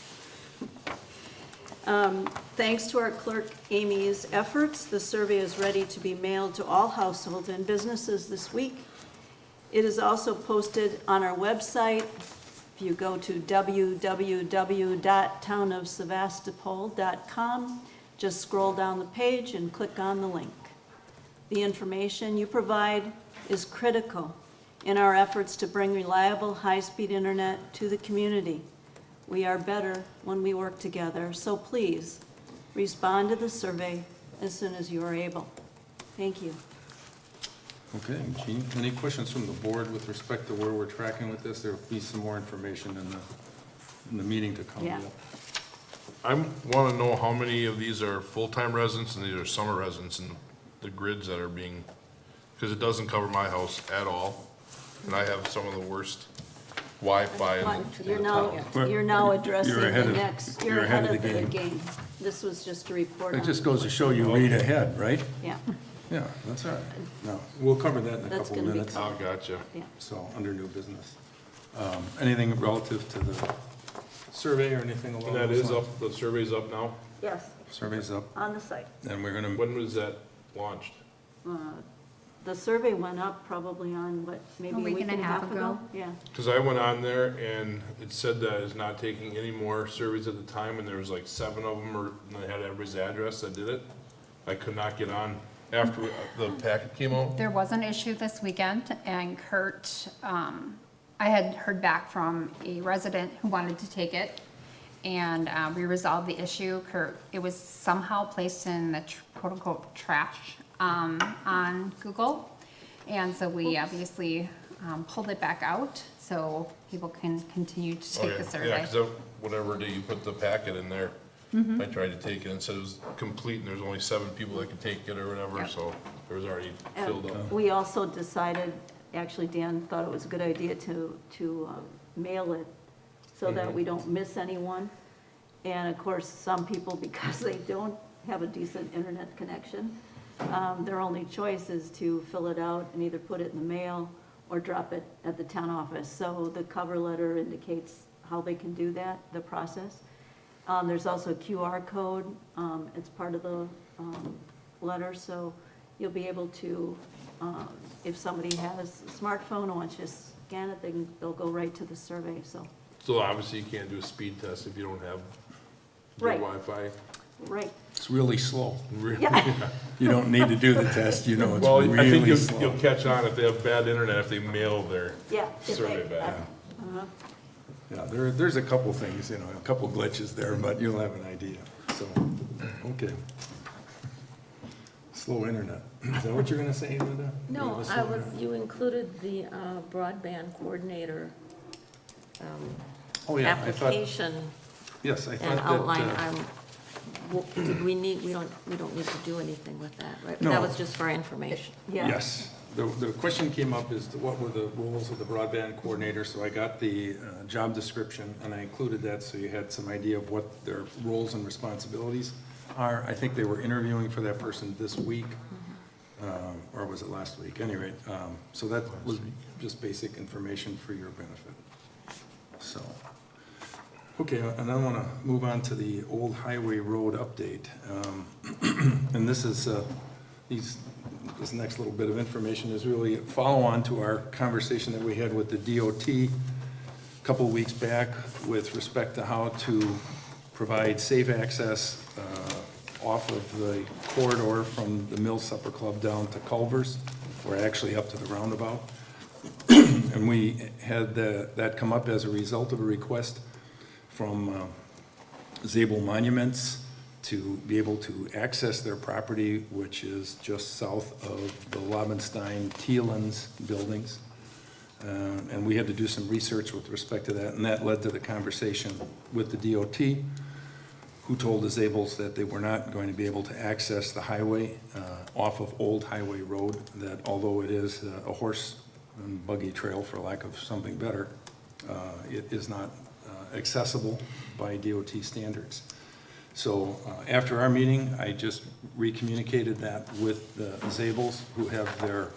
Thanks to our clerk Amy's efforts, the survey is ready to be mailed to all households and businesses this week. It is also posted on our website. If you go to www.townofsevastopol.com, just scroll down the page and click on the link. The information you provide is critical in our efforts to bring reliable, high-speed internet to the community. We are better when we work together, so please respond to the survey as soon as you are able. Thank you. Okay, Jeannie, any questions from the board with respect to where we're tracking with this? There will be some more information in the meeting to come. Yeah. I want to know how many of these are full-time residents and these are summer residents and the grids that are being, because it doesn't cover my house at all. And I have some of the worst Wi-Fi in You're now addressing You're ahead the of- next, you're you're ahead ahead of of the the game. game. This was just a report It on. just goes to show you read ahead, right? Yeah, Yeah, that's all right. No, we'll cover that in a That's couple of gonna be minutes. Oh, gotcha. yeah. So, under new business. Anything relative to the survey or anything along And those that is lines? up, the survey's up now? Yes, Survey's up, on the site. and we're gonna, When was that launched? The survey went up probably on, what, maybe a week and a half ago? Yeah, Because I went on there and it said that it's not taking any more surveys at the time, and there was like 7 of them, and they had everybody's address that did it. I could not get on after the packet came out. There was an issue this weekend, and Kurt, I had heard back from a resident who wanted to take it, and we resolved the issue. Kurt, it was somehow placed in the quote-unquote trash on Google, and so we obviously pulled it back out, so people can continue to take the survey. Yeah, because whatever day you put the packet in there, I tried to take it and said it was complete, and there's only 7 people that could take it or whatever, Yep. so it was already filled up. and we also decided, actually Dan thought it was a good idea to mail it so that we don't miss anyone. And of course, some people, because they don't have a decent internet connection, their only choice is to fill it out and either put it in the mail or drop it at the town office. So the cover letter indicates how they can do that, the process. There's also a QR code, it's part of the letter, so you'll be able to, if somebody has a smartphone and wants to scan it, they'll go right to the survey, so. So obviously you can't do a speed test if you don't have good Right. Wi-Fi. Right, it's really slow. Really? yeah, You don't need to do the test, you know, it's Well, I think really you'll slow. catch on if they have bad internet, if they mail their yeah. if survey they- back. Yeah, there's a couple things, you know, a couple glitches there, but you'll have an idea, so, okay. Slow internet. Is that what you're gonna say, Linda? You No, have a I slow was, internet? you included the broadband coordinator Oh, yeah, I thought, application yes, I and thought outline. that, Did we need, we don't need to do anything with that, right? No. That was just for information. Yeah. yes. The question came up is what were the roles of the broadband coordinator? So I got the job description and I included that so you had some idea of what their roles and responsibilities are. I think they were interviewing for that person this week, or was it last week? Anyway, so that was just basic information for your benefit. So, okay, and I want to move on to the Old Highway Road update. And this is, this next little bit of information is really a follow-on to our conversation that we had with the DOT a couple of weeks back with respect to how to provide safe access off of the corridor from the Mill Supper Club down to Culver's, or actually up to the roundabout. And we had that come up as a result of a request from Zabel Monuments to be able to access their property, which is just south of the Lobenstein-Thielens buildings. And we had to do some research with respect to that, and that led to the conversation with the DOT, who told the Zabels that they were not going to be able to access the highway off of Old Highway Road, that although it is a horse and buggy trail, for lack of something better, it is not accessible by DOT standards. So after our meeting, I just recommunicated that with the Zabels, who have their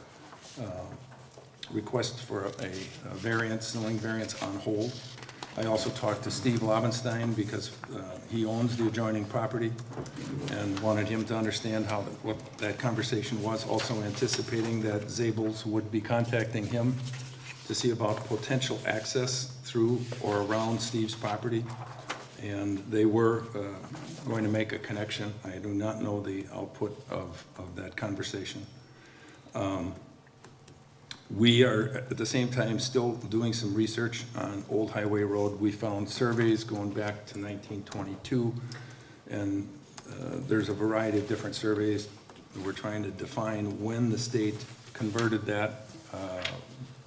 request for a variance, zoning variance on hold. I also talked to Steve Lobenstein because he owns the adjoining property and wanted him to understand what that conversation was, also anticipating that Zabels would be contacting him to see about potential access through or around Steve's property. And they were going to make a connection. I do not know the output of that conversation. We are, at the same time, still doing some research on Old Highway Road. We found surveys going back to 1922, and there's a variety of different surveys. We're trying to define when the state converted that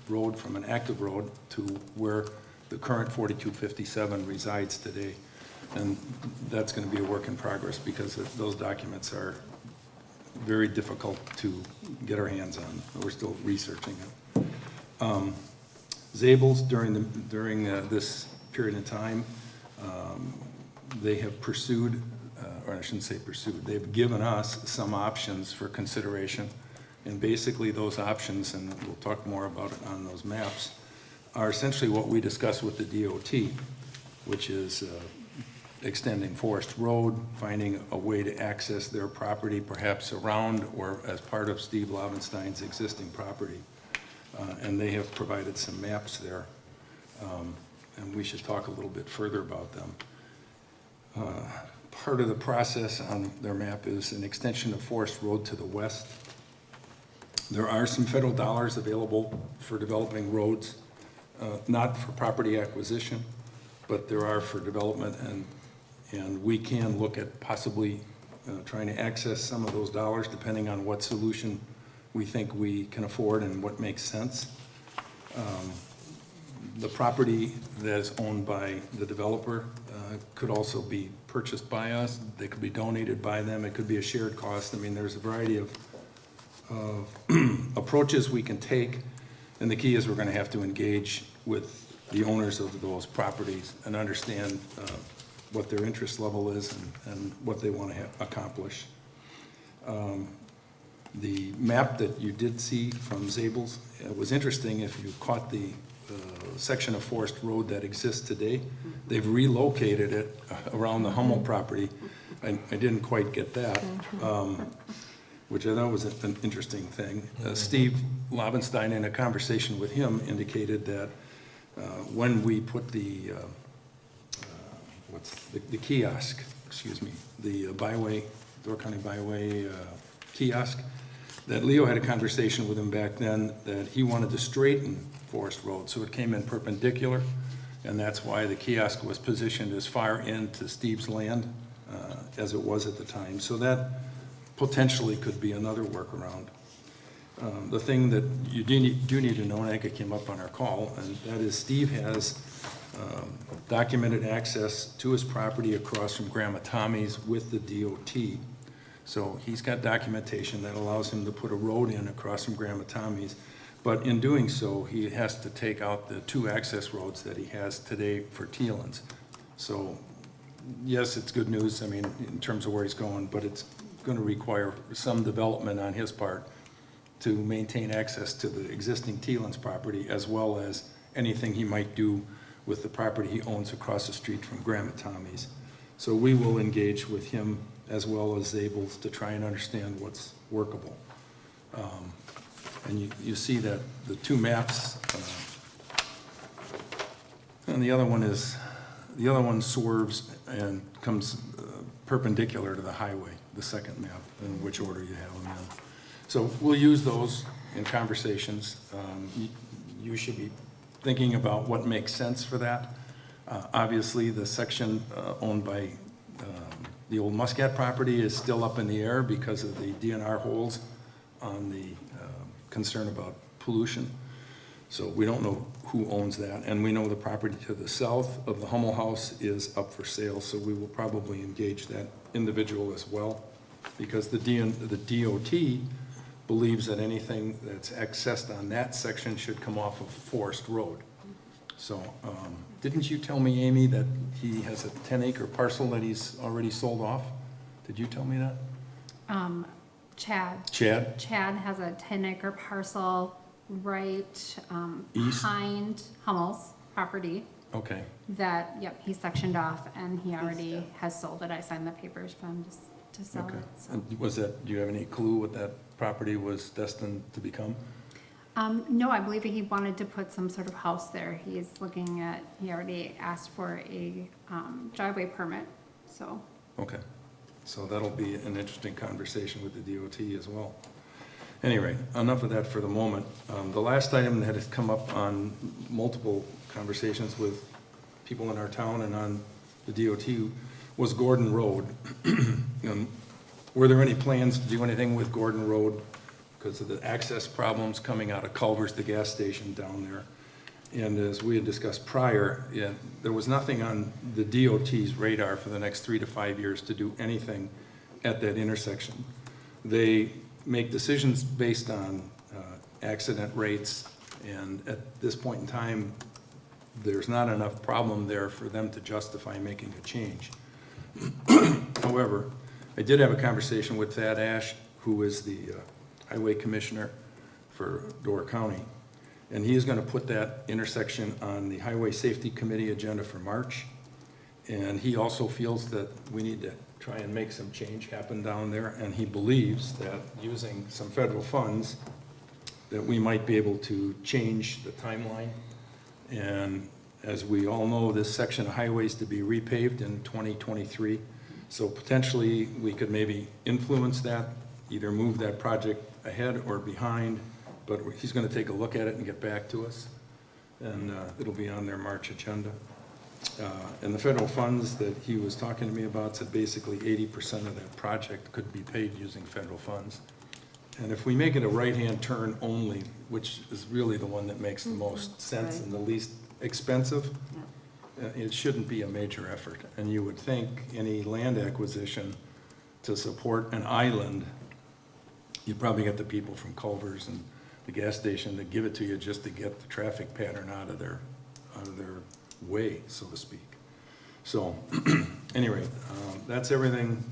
road from an active road to where the current 4257 resides today. And that's going to be a work in progress because those documents are very difficult to get our hands on. We're still researching it. Zabels, during this period of time, they have pursued or I shouldn't say pursued, they've given us some options for consideration. And basically those options, and we'll talk more about it on those maps, are essentially what we discussed with the DOT, which is extending Forest Road, finding a way to access their property, perhaps around or as part of Steve Lobenstein's existing property. And they have provided some maps there, and we should talk a little bit further about them. Part of the process on their map is an extension of Forest Road to the west. There are some federal dollars available for developing roads, not for property acquisition, but there are for development, and we can look at possibly trying to access some of those dollars depending on what solution we think we can afford and what makes sense. The property that is owned by the developer could also be purchased by us. They could be donated by them. It could be a shared cost. I mean, there's a variety of approaches we can take, and the key is we're going to have to engage with the owners of those properties and understand what their interest level is and what they want to accomplish. The map that you did see from Zabel's, it was interesting. If you caught the section of Forest Road that exists today, they've relocated it around the Hummel property. I didn't quite get that, which I thought was an interesting thing. Steve Lobenstein, in a conversation with him, indicated that when we put the kiosk, the byway, Door County Byway kiosk, that Leo had a conversation with him back then that he wanted to straighten Forest Road, so it came in perpendicular, and that's why the kiosk was positioned as far into Steve's land as it was at the time. So that potentially could be another workaround. The thing that you do need to know, and I think it came up on our call, and that is Steve has documented access to his property across from Grandma Tommy's with the DOT. So he's got documentation that allows him to put a road in across from Grandma Tommy's. But in doing so, he has to take out the 2 access roads that he has today for Teelands. So yes, it's good news, I mean, in terms of where he's going, but it's going to require some development on his part to maintain access to the existing Teelands property, as well as anything he might do with the property he owns across the street from Grandma Tommy's. So we will engage with him as well as Zabel's to try and understand what's workable. And you see that the 2 maps, and the other one swerves and comes perpendicular to the highway, the second map, in which order you have them in. So we'll use those in conversations. You should be thinking about what makes sense for that. Obviously, the section owned by the old Muscat property is still up in the air because of the DNR holes on the concern about pollution. So we don't know who owns that, and we know the property to the south of the Hummel house is up for sale, so we will probably engage that individual as well, because the DOT believes that anything that's accessed on that section should come off of Forest Road. So didn't you tell me, Amy, that he has a 10-acre parcel that he's already sold off? Did you tell me that? Chad has a 10-acre parcel right East? behind Hummel's property Okay. that, yep, he sectioned off and he already has sold it. I signed the papers for him to sell Okay. it. So. And was that, do you have any clue what that property was destined to become? No, I believe he wanted to put some sort of house there. He already asked for a driveway permit, so. Okay. So that'll be an interesting conversation with the DOT as well. Anyway, enough of that for the moment. The last item that has come up on multiple conversations with people in our town and on the DOT was Gordon Road. Were there any plans to do anything with Gordon Road because of the access problems coming out of Culver's, the gas station down there? And as we had discussed prior, there was nothing on the DOT's radar for the next 3 to 5 years to do anything at that intersection. They make decisions based on accident rates, and at this point in time, there's not enough problem there for them to justify making a change. However, I did have a conversation with Thad Ash, who is the highway commissioner for Door County, and he is going to put that intersection on the Highway Safety Committee agenda for March. And he also feels that we need to try and make some change happen down there, and he believes that using some federal funds, that we might be able to change the timeline. And as we all know, this section of highways to be repaved in 2023. So potentially, we could maybe influence that, either move that project ahead or behind, but he's gonna take a look at it and get back to us. And it'll be on their March agenda. And the federal funds that he was talking to me about said basically 80% of that project could be paid using federal funds. And if we make it a right-hand turn only, which is really the one that makes the most sense and the least expensive, it shouldn't be a major effort. And you would think any land acquisition to support an island, you probably get the people from Culver's and the gas station to give it to you just to get the traffic pattern out of their way, so to speak. So, anyway, that's everything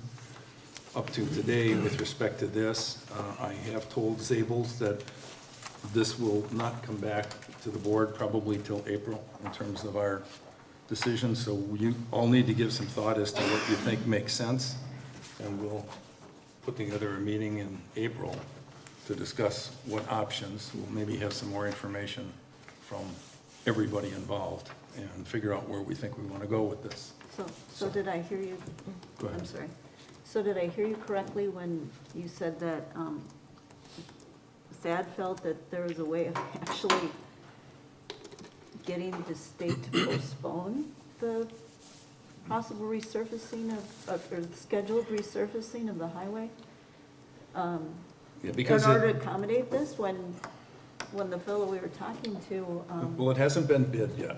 up to today with respect to this. I have told Zables that this will not come back to the board probably till April in terms of our decision, so you all need to give some thought as to what you think makes sense, and we'll put together a meeting in April to discuss what options. We'll maybe have some more information from everybody involved and figure out where we think we want to go with this. So did I hear you? Go ahead. I'm sorry. So did I hear you correctly when you said that Thad felt that there was a way of actually getting the state to postpone the possible resurfacing or scheduled resurfacing of the highway? Yeah, In because order to accommodate this, when the fellow we were talking to, well, it hasn't been bid yet.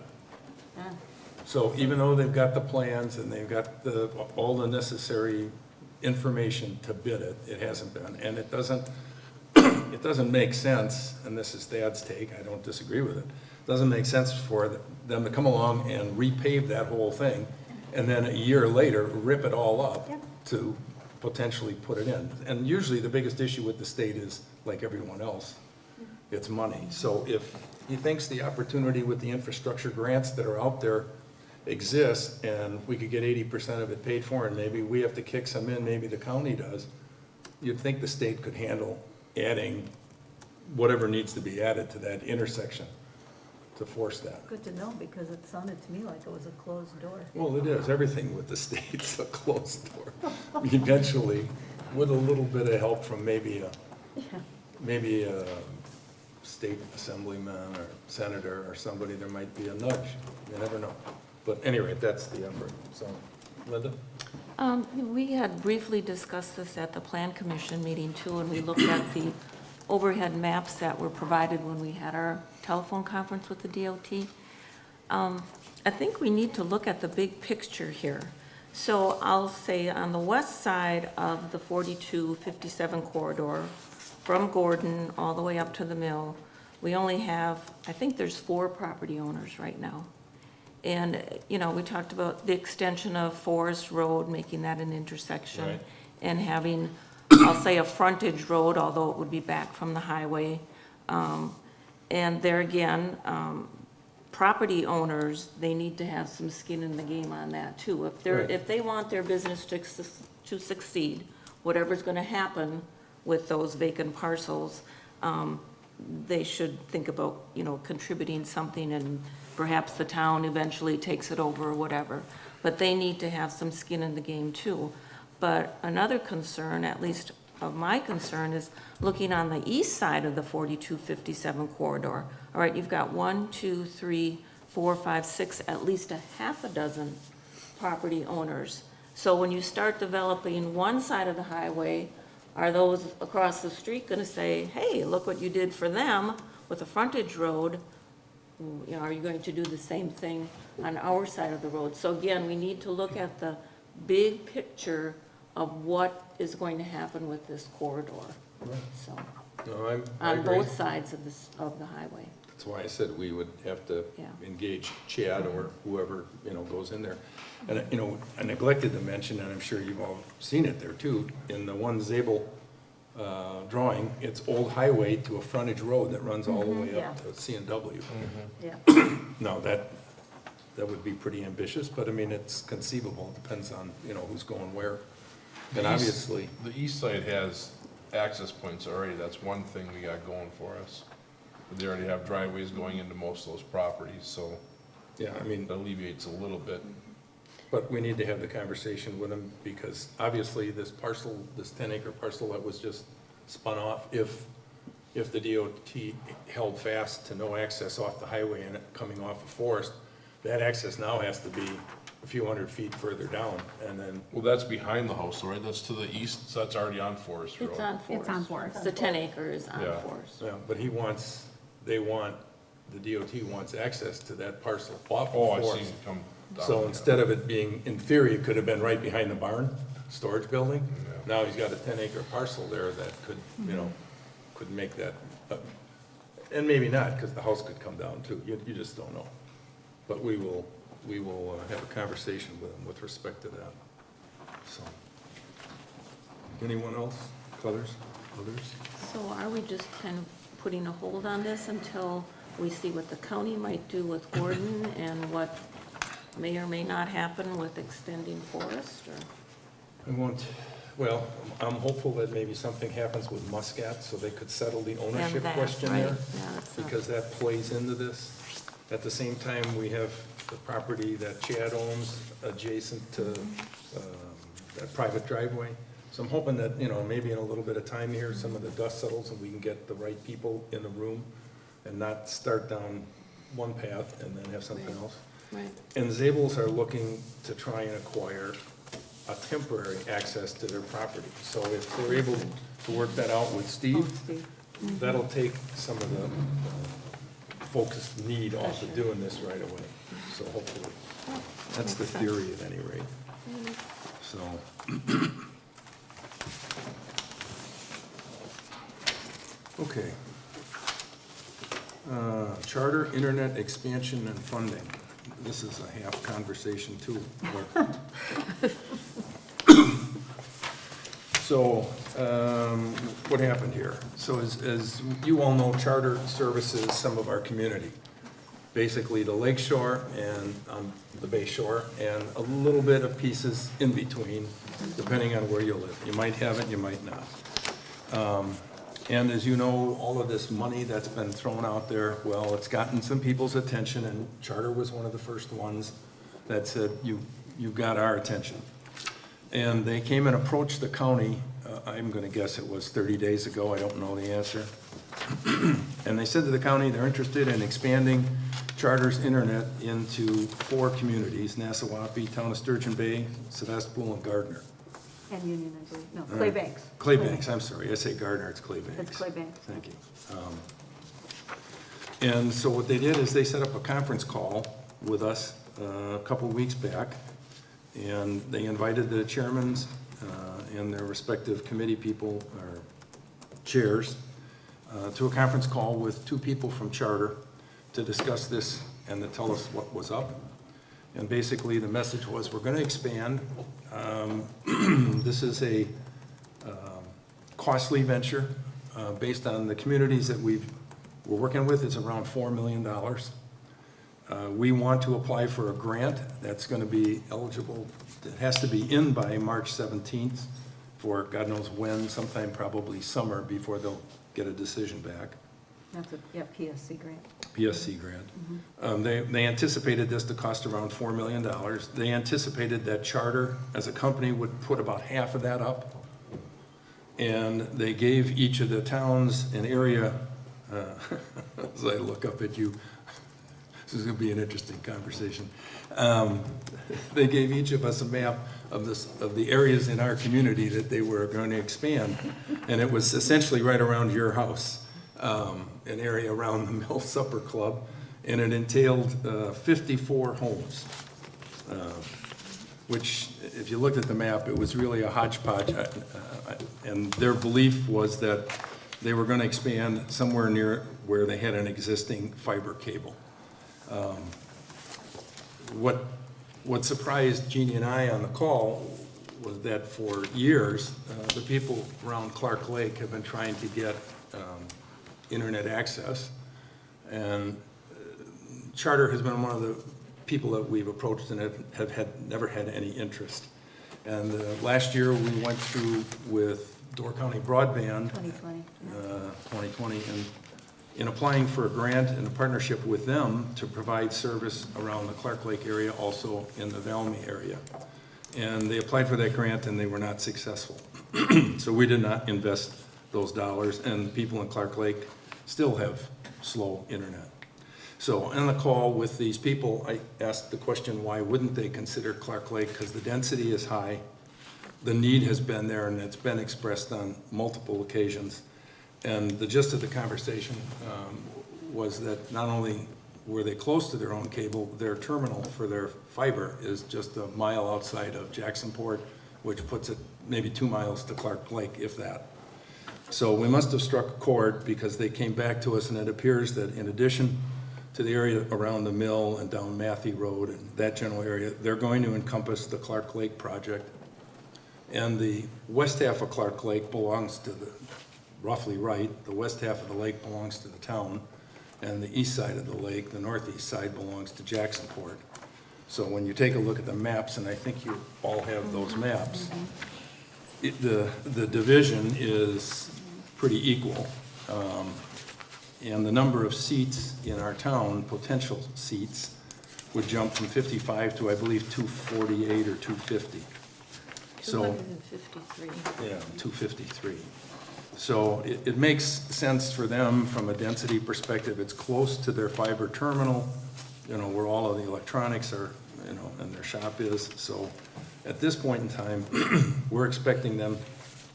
So even though they've got the plans and they've got all the necessary information to bid it, it hasn't been. And it doesn't make sense, and this is Thad's take, I don't disagree with it, it doesn't make sense for them to come along and repave that whole thing, and then a year later, rip it all up to potentially put it in. And usually the biggest issue with the state is, like everyone else, it's money. So if he thinks the opportunity with the infrastructure grants that are out there exists, and we could get 80% of it paid for, and maybe we have to kick some in, maybe the county does, you'd think the state could handle adding whatever needs to be added to that intersection to force that. good to know, because it sounded to me like it was a closed door. Well, it is. Everything with the state's a closed door. Eventually, with a little bit of help from maybe a state assemblyman or senator or somebody, there might be a nudge. You never know. But anyway, that's the effort. So, Linda? We had briefly discussed this at the Plan Commission meeting too, and we looked at the overhead maps that were provided when we had our telephone conference with the DOT. I think we need to look at the big picture here. So I'll say on the west side of the 4257 corridor, from Gordon all the way up to the mill, we only have, I think there's 4 property owners right now. And, you know, we talked about the extension of Forest Road, making that an intersection. Right. And having, I'll say, a frontage road, although it would be back from the highway. And there again, property owners, they need to have some skin in the game on that too. If they want their business to succeed, whatever's gonna happen with those vacant parcels, they should think about, you know, contributing something, and perhaps the town eventually takes it over or whatever. But they need to have some skin in the game too. But another concern, at least of my concern, is looking on the east side of the 4257 corridor. All right, you've got 1, 2, 3, 4, 5, 6, at least a half a dozen property owners. So when you start developing one side of the highway, are those across the street going to say, hey, look what you did for them with a frontage road? You know, are you going to do the same thing on our side of the road? So again, we need to look at the big picture of what is going to happen with this corridor. So, No, I on agree. both sides of the highway. That's why I said we would have to Yeah. engage Chad or whoever, goes in there. And, I neglected to mention, and I'm sure you've all seen it there too, in the one Zabel drawing, it's old highway to a frontage road that runs all the way yeah. up to C&W. Yeah. Now, that would be pretty ambitious, but I mean, it's conceivable, depends on, who's going where. And obviously, The east side has access points already, that's one thing we got going for us. They already have driveways going into most of those properties, so yeah, I mean, it alleviates a little bit. but we need to have the conversation with them, because obviously this parcel, this 10-acre parcel that was just spun off, if the DOT held fast to no access off the highway and it coming off of Forest, that access now has to be a few hundred feet further down, and then, Well, that's behind the house, right? That's to the east, so that's already on Forest Road. It's on Forest. It's on Forest. The 10 acres on Yeah. Forest. but the DOT wants access to that parcel off Oh, of I see, Forest. come down. So yeah. instead of it being, in theory, it could have been right behind the barn, storage building. Yeah. Now he's got a 10-acre parcel there that could, could make that, and maybe not, because the house could come down too, you just don't know. But we will have a conversation with him with respect to that, so. Anyone else? Others? So are we just kind of putting a hold on this until we see what the county might do with Gordon and what may or may not happen with extending Forest, or? Well, I'm hopeful that maybe something happens with Muscat, so they could settle the ownership that, question right. there. Yeah, that's not- Because that plays into this. At the same time, we have the property that Chad owns adjacent to that private driveway. So I'm hoping that, maybe in a little bit of time here, some of the dust settles and we can get the right people in the room and not start down one path and then have something else. Right. And Zabels are looking to try and acquire a temporary access to their property. So if they're able to work that out with Steve, that'll take some of the focused need off of doing this right away. So hopefully, that's the theory at any rate. So. Okay. Charter, internet expansion and funding. This is a half conversation too. but- So, what happened here? So as you all know, Charter services some of our community. Basically the lake shore and the bay shore, and a little bit of pieces in between, depending on where you live. You might have it, you might not. And as you know, all of this money that's been thrown out there, well, it's gotten some people's attention, and Charter was one of the first ones that said, you've got our attention. And they came and approached the county, I'm gonna guess it was 30 days ago, I don't know the answer. And they said to the county, they're interested in expanding Charter's internet into 4 communities, Nassawapi, Town of Sturgeon Bay, Sevastopol, and Gardner. And Union, I believe, no, Claybanks. Claybanks, I'm sorry, I say Gardner, it's Claybanks. It's Claybanks. Thank you. And so what they did is they set up a conference call with us a couple weeks back, and they invited the chairmans and their respective committee people, or chairs, to a conference call with 2 people from Charter to discuss this and to tell us what was up. And basically, the message was, we're gonna expand. This is a costly venture based on the communities that we're working with. It's around $4 million. We want to apply for a grant that's gonna be eligible. It has to be in by March 17th for God knows when, sometime probably summer, before they'll get a decision back. That's a, PSC grant. PSC grant. They anticipated this to cost around $4 million. They anticipated that Charter, as a company, would put about half of that up. And they gave each of the towns an area, as I look up at you, this is gonna be an interesting conversation. They gave each of us a map of the areas in our community that they were going to expand. And it was essentially right around your house. An area around the Mill Supper Club, and it entailed 54 homes, which, if you looked at the map, it was really a hodgepodge. And their belief was that they were going to expand somewhere near where they had an existing fiber cable. What surprised Jeannie and I on the call was that for years, the people around Clark Lake have been trying to get internet access, and Charter has been one of the people that we've approached and never had any interest. And last year, we went through with Door County Broadband. 2020. 2020, and in applying for a grant and a partnership with them to provide service around the Clark Lake area, also in the Valmy area. And they applied for that grant and they were not successful. So we did not invest those dollars, and people in Clark Lake still have slow internet. So on the call with these people, I asked the question, why wouldn't they consider Clark Lake? Because the density is high, the need has been there, and it's been expressed on multiple occasions. And the gist of the conversation was that not only were they close to their own cable, their terminal for their fiber is just a mile outside of Jacksonport, which puts it maybe 2 miles to Clark Lake, if that. So we must have struck a chord, because they came back to us, and it appears that in addition to the area around the mill and down Matthew Road and that general area, they're going to encompass the Clark Lake project. And the west half of Clark Lake belongs to the, roughly right, the west half of the lake belongs to the town, and the east side of the lake, the northeast side, belongs to Jacksonport. So when you take a look at the maps, and I think you all have those maps, the division is pretty equal. And the number of seats in our town, potential seats, would jump from 55 to, I believe, 248 or 250. So, 253. yeah, 253. So it makes sense for them from a density perspective. It's close to their fiber terminal, you know, where all of the electronics are, you know, and their shop is. So at this point in time, we're expecting them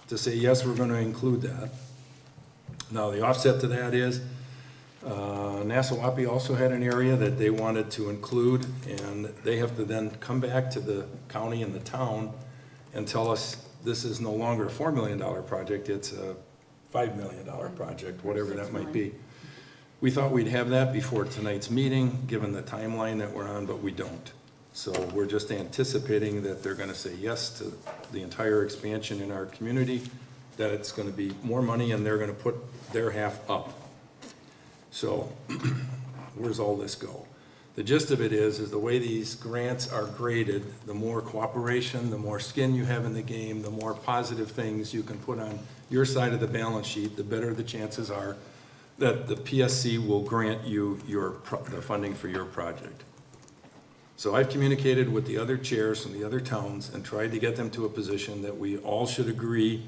to say, yes, we're going to include that. Now, the offset to that is Nassawapi also had an area that they wanted to include, and they have to then come back to the county and the town and tell us this is no longer a $4 million project, it's a $5 million project, whatever that might be. We thought we'd have that before tonight's meeting, given the timeline that we're on, but we don't. So we're just anticipating that they're going to say yes to the entire expansion in our community, that it's going to be more money, and they're going to put their half up. So where's all this go? The gist of it is the way these grants are graded, the more cooperation, the more skin you have in the game, the more positive things you can put on your side of the balance sheet, the better the chances are that the PSC will grant you the funding for your project. So I've communicated with the other chairs from the other towns and tried to get them to a position that we all should agree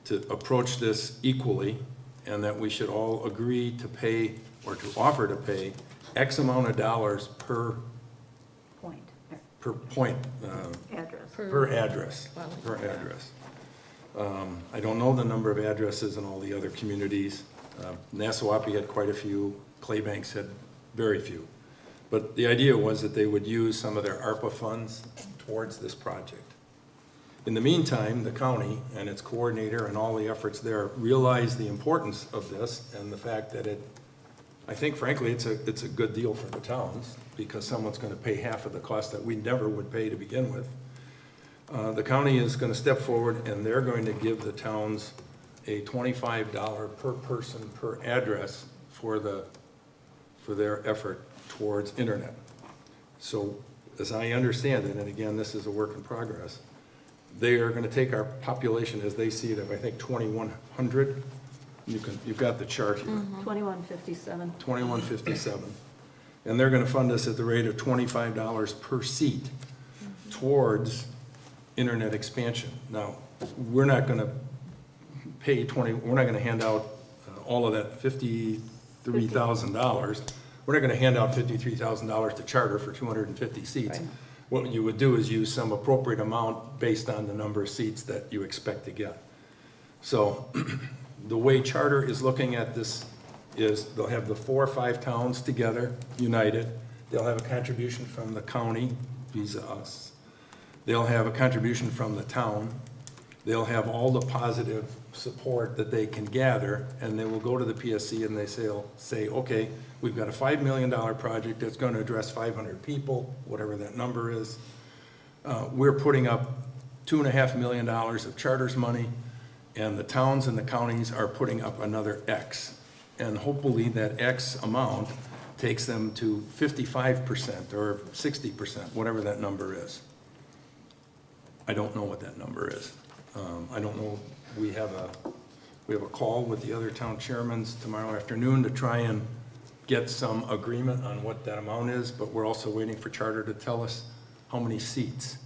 to approach this equally, and that we should all agree to pay, or to offer to pay, X amount of dollars per Point. point, Address. per address, per address. I don't know the number of addresses in all the other communities. Nassawapi had quite a few, Claybanks had very few. But the idea was that they would use some of their ARPA funds towards this project. In the meantime, the county and its coordinator and all the efforts there realize the importance of this, and the fact that I think frankly, it's a good deal for the towns, because someone's going to pay half of the cost that we never would pay to begin with. The county is going to step forward, and they're going to give the towns a $25 per person per address for their effort towards internet. So as I understand it, and again, this is a work in progress, they are going to take our population as they see it of, I think, 2,100. You've got the chart here. 2157. 2157. And they're going to fund us at the rate of $25 per seat towards internet expansion. Now, we're not going to pay we're not going to hand out all of that $53,000. We're not going to hand out $53,000 to Charter for 250 seats. Right. What you would do is use some appropriate amount based on the number of seats that you expect to get. So the way Charter is looking at this is they'll have the 4 or 5 towns together, united. They'll have a contribution from the county, visa us. They'll have a contribution from the town. They'll have all the positive support that they can gather, and they will go to the PSC and say, okay, we've got a $5 million project that's gonna address 500 people, whatever that number is. We're putting up $2.5 million of charters money, and the towns and the counties are putting up another X. And hopefully that X amount takes them to 55% or 60%, whatever that number is. I don't know what that number is. I don't know, we have a call with the other town chairmen tomorrow afternoon to try and get some agreement on what that amount is, but we're also waiting for Charter to tell us how many seats.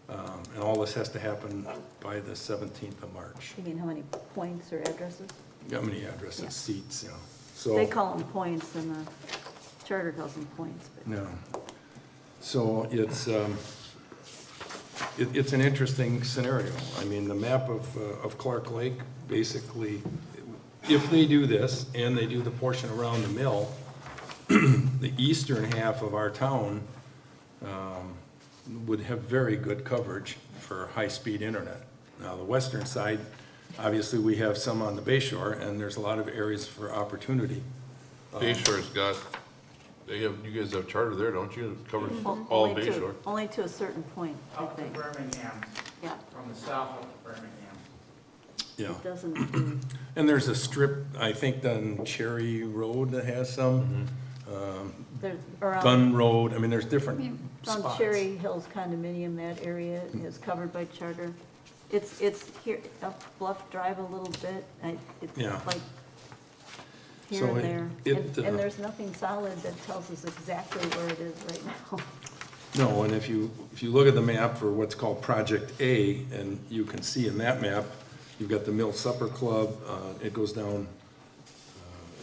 And all this has to happen by the 17th of March. You mean how many points or addresses? How many addresses, Yeah. seats, you know. So. They call them points, and the charter calls them points, but. No. So it's an interesting scenario. I mean, the map of Clark Lake, basically, if they do this and they do the portion around the mill, the eastern half of our town would have very good coverage for high-speed internet. Now, the western side, obviously, we have some on the Bay Shore, and there's a lot of areas for opportunity. Bay Shore's got, you guys have Charter there, don't you? It covers all Only of Bay to- Shore. Only to a certain point, I Up to think. Birmingham, Yeah, from the south up to Birmingham. Yeah. it doesn't do. And there's a strip, I think, on Cherry Road that has some. There's around, Gun Road, I mean, there's different around spots. Cherry Hills condominium, that area is covered by charter. It's here, up Bluff Drive a little bit, it's Yeah. like here So and it- there. it, And there's nothing solid that tells us exactly where it is right now. No, and if you look at the map for what's called Project A, and you can see in that map, you've got the Mill Supper Club, it goes down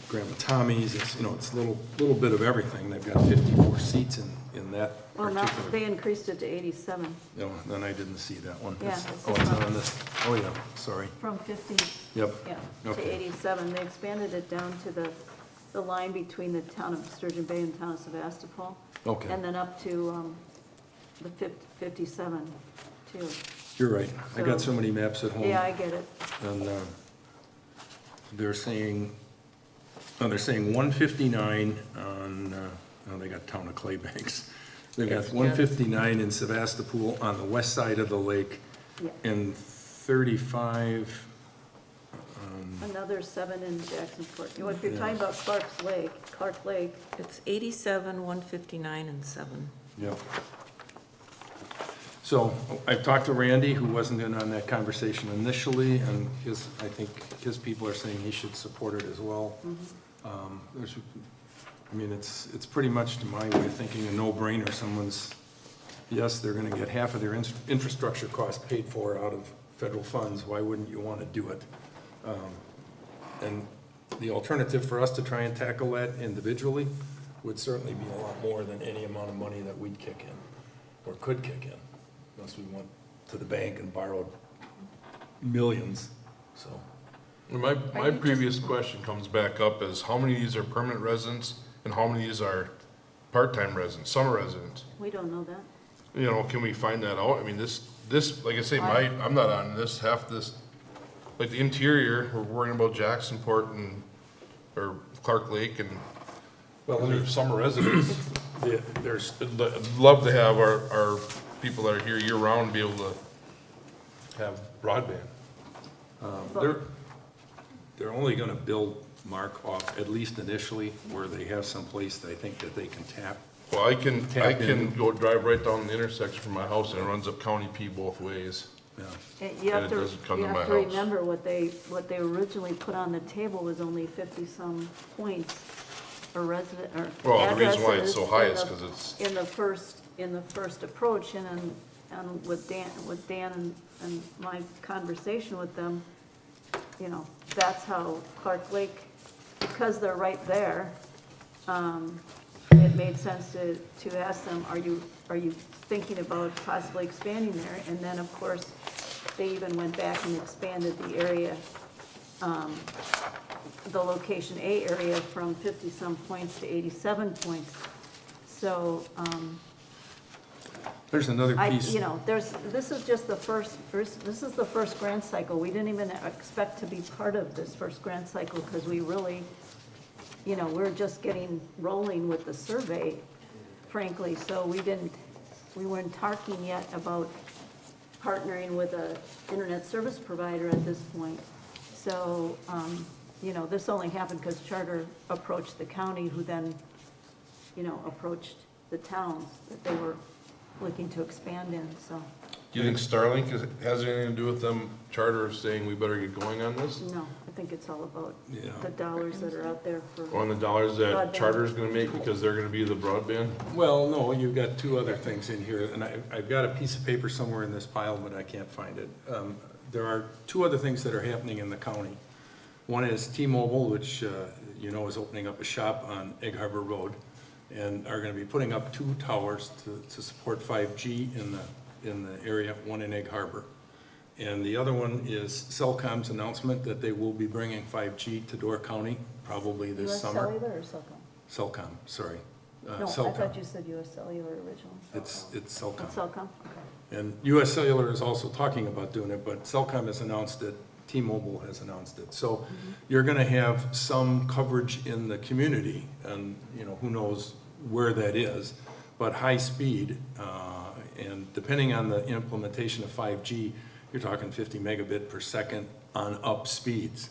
Grandma Tommy's, it's, you know, it's a little bit of everything. They've got 54 seats in that Well, now, particular. they increased it to 87, No, then I didn't see that one. Yeah, It's- it's Oh, it's not- on this, oh, yeah, sorry. from 50, Yep, yeah, to Okay. 87. They expanded it down to the line between the town of Sturgeon Bay and town of Sevastopol. okay, And then up to the 57, too. you're right. I got So- so many maps at home. Yeah, I get it. And they're saying 159 on, oh, they got town of Claybanks. They've got Yes. 159 in Sevastopol on the west side of the lake, Yeah. and 35, Another 7 in Jacksonport. You know, if you're Yeah. talking about Clark Lake, It's 87, 159, and 7. yep. So I've talked to Randy, who wasn't in on that conversation initially, and I think his people are saying he should support it as well. It's pretty much, to my way of thinking, a no-brainer. Yes, they're gonna get half of their infrastructure costs paid for out of federal funds. Why wouldn't you wanna do it? And the alternative for us to try and tackle that individually would certainly be a lot more than any amount of money that we'd kick in, or could kick in, unless we went to the bank and borrowed millions, so. My previous question comes back up is how many of these are permanent residents and how many of these are part-time residents, summer residents? we don't know that. You know, can we find that out? I mean, this, like I say, I'm not on this, half this, like the interior, we're worrying about Jacksonport or Clark Lake and, Well, let me- there's summer residents. I'd love to have our people that are here year-round be able to have broadband. They're only gonna build, Mark, off, at least initially, where they have some place they think that they can tap. Well, I can Tap in. go drive right down the intersection from my house and it runs up County P both ways. Yeah. And you have And it to, doesn't come you to have my to house. remember what they originally put on the table was only 50-some points or resident, or Well, the reason why it's so high addresses is 'cause it's- in the first approach, and with Dan and my conversation with them, you know, that's how Clark Lake, because they're right there, it made sense to ask them, are you thinking about possibly expanding there? And then, of course, they even went back and expanded the area, the location A area from 50-some points to 87 points. So, There's another piece. This is just the this is the first grant cycle. We didn't even expect to be part of this first grant cycle because we really, we're just getting rolling with the survey, frankly, so we weren't talking yet about partnering with a internet service provider at this point. So, this only happened because Charter approached the county, who then, approached the towns that they were looking to expand in, so, Do you think Starlink has anything to do with them charter saying we better get going on this? no, I think it's all about Yeah. the dollars that are out there for. On the dollars that Broadband. charter's gonna make because they're gonna be the broadband? Well, no, you've got two other things in here, and I've got a piece of paper somewhere in this pile, but I can't find it. There are two other things that are happening in the county. One is T-Mobile, which, is opening up a shop on Egg Harbor Road, and are gonna be putting up 2 towers to support 5G in the area, one in Egg Harbor. And the other one is Cellcom's announcement that they will be bringing 5G to Door County, probably this US summer. Cellular or Cellcom? Cellcom, sorry. No, I Cellcom. thought you said US Cellular originally. It's Cellcom. It's Cellcom, okay. And US Cellular is also talking about doing it, but Cellcom has announced it, T-Mobile has announced it. So you're gonna have some coverage in the community, and, who knows where that is, but high speed, and depending on the implementation of 5G, you're talking 50 megabit per second on up speeds,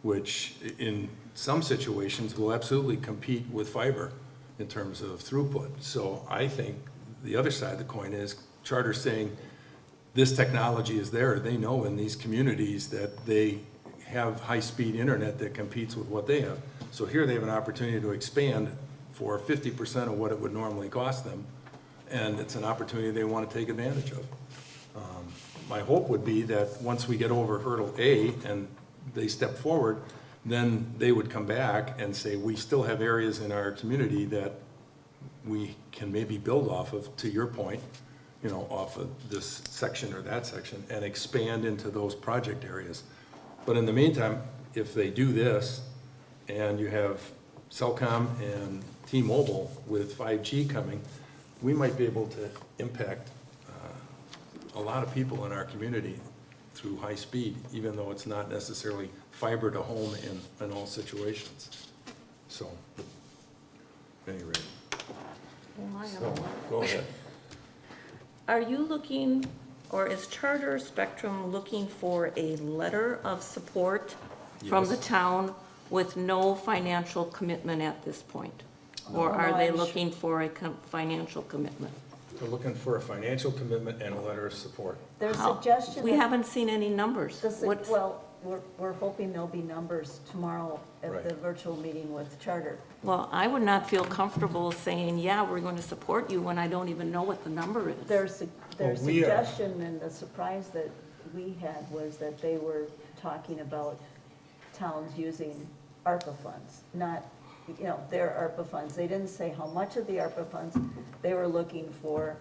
which in some situations will absolutely compete with fiber in terms of throughput. So I think the other side of the coin is Charter saying this technology is there. They know in these communities that they have high-speed internet that competes with what they have. So here they have an opportunity to expand for 50% of what it would normally cost them, and it's an opportunity they want to take advantage of. My hope would be that once we get over hurdle A and they step forward, then they would come back and say, we still have areas in our community that we can maybe build off of, to your point, off of this section or that section, and expand into those project areas. But in the meantime, if they do this, and you have Cellcom and T-Mobile with 5G coming, we might be able to impact a lot of people in our community through high speed, even though it's not necessarily fiber to home in all situations. So, at any rate. Well, I have So, one. go ahead. Are you looking, or is Charter Spectrum looking for a letter of support from the Yes. town with no financial commitment at this point? Or No, are they I'm su- looking for a financial commitment? We're looking for a financial commitment and a letter of support. Their How? suggestion. We that- haven't seen any numbers. What's- Well, we're hoping there'll be numbers tomorrow at Right. the virtual meeting with Charter. Well, I would not feel comfortable saying, yeah, we're going to support you when I don't even know what the number is. Their Well, we are- suggestion and the surprise that we had was that they were talking about towns using ARPA funds, not, their ARPA funds. They didn't say how much of the ARPA funds they were looking for.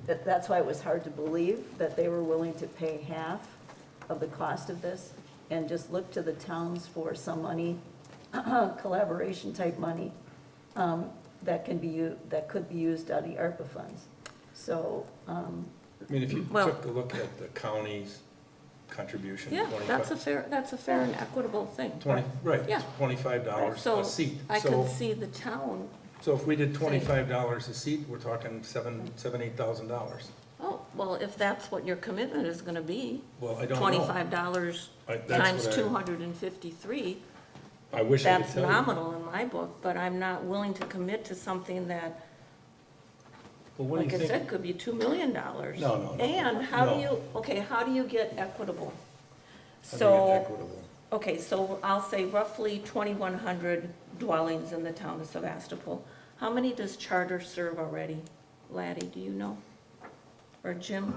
That's why it was hard to believe that they were willing to pay half of the cost of this and just look to the towns for some money, collaboration type money, that could be used out of the ARPA funds. So, I mean, if you Well- took a look at the county's contribution, Yeah, that's a fair and equitable thing. Right, Yeah. $25 So a seat. I So- could see the town, So if we did $25 a seat, we're talking $8,000. oh, well, if that's what your commitment is gonna be, Well, I don't know. $25 That's times what I- 253, I wish I could that's tell you. nominal in my book, but I'm not willing to commit to something that, Well, what do like you I think? said, could be $2 million. No. And how do No. how do you get equitable? I think it's So, equitable. okay, so I'll say roughly 2,100 dwellings in the town of Sevastopol. How many does Charter serve already? Laddie, do you know? Or Jim?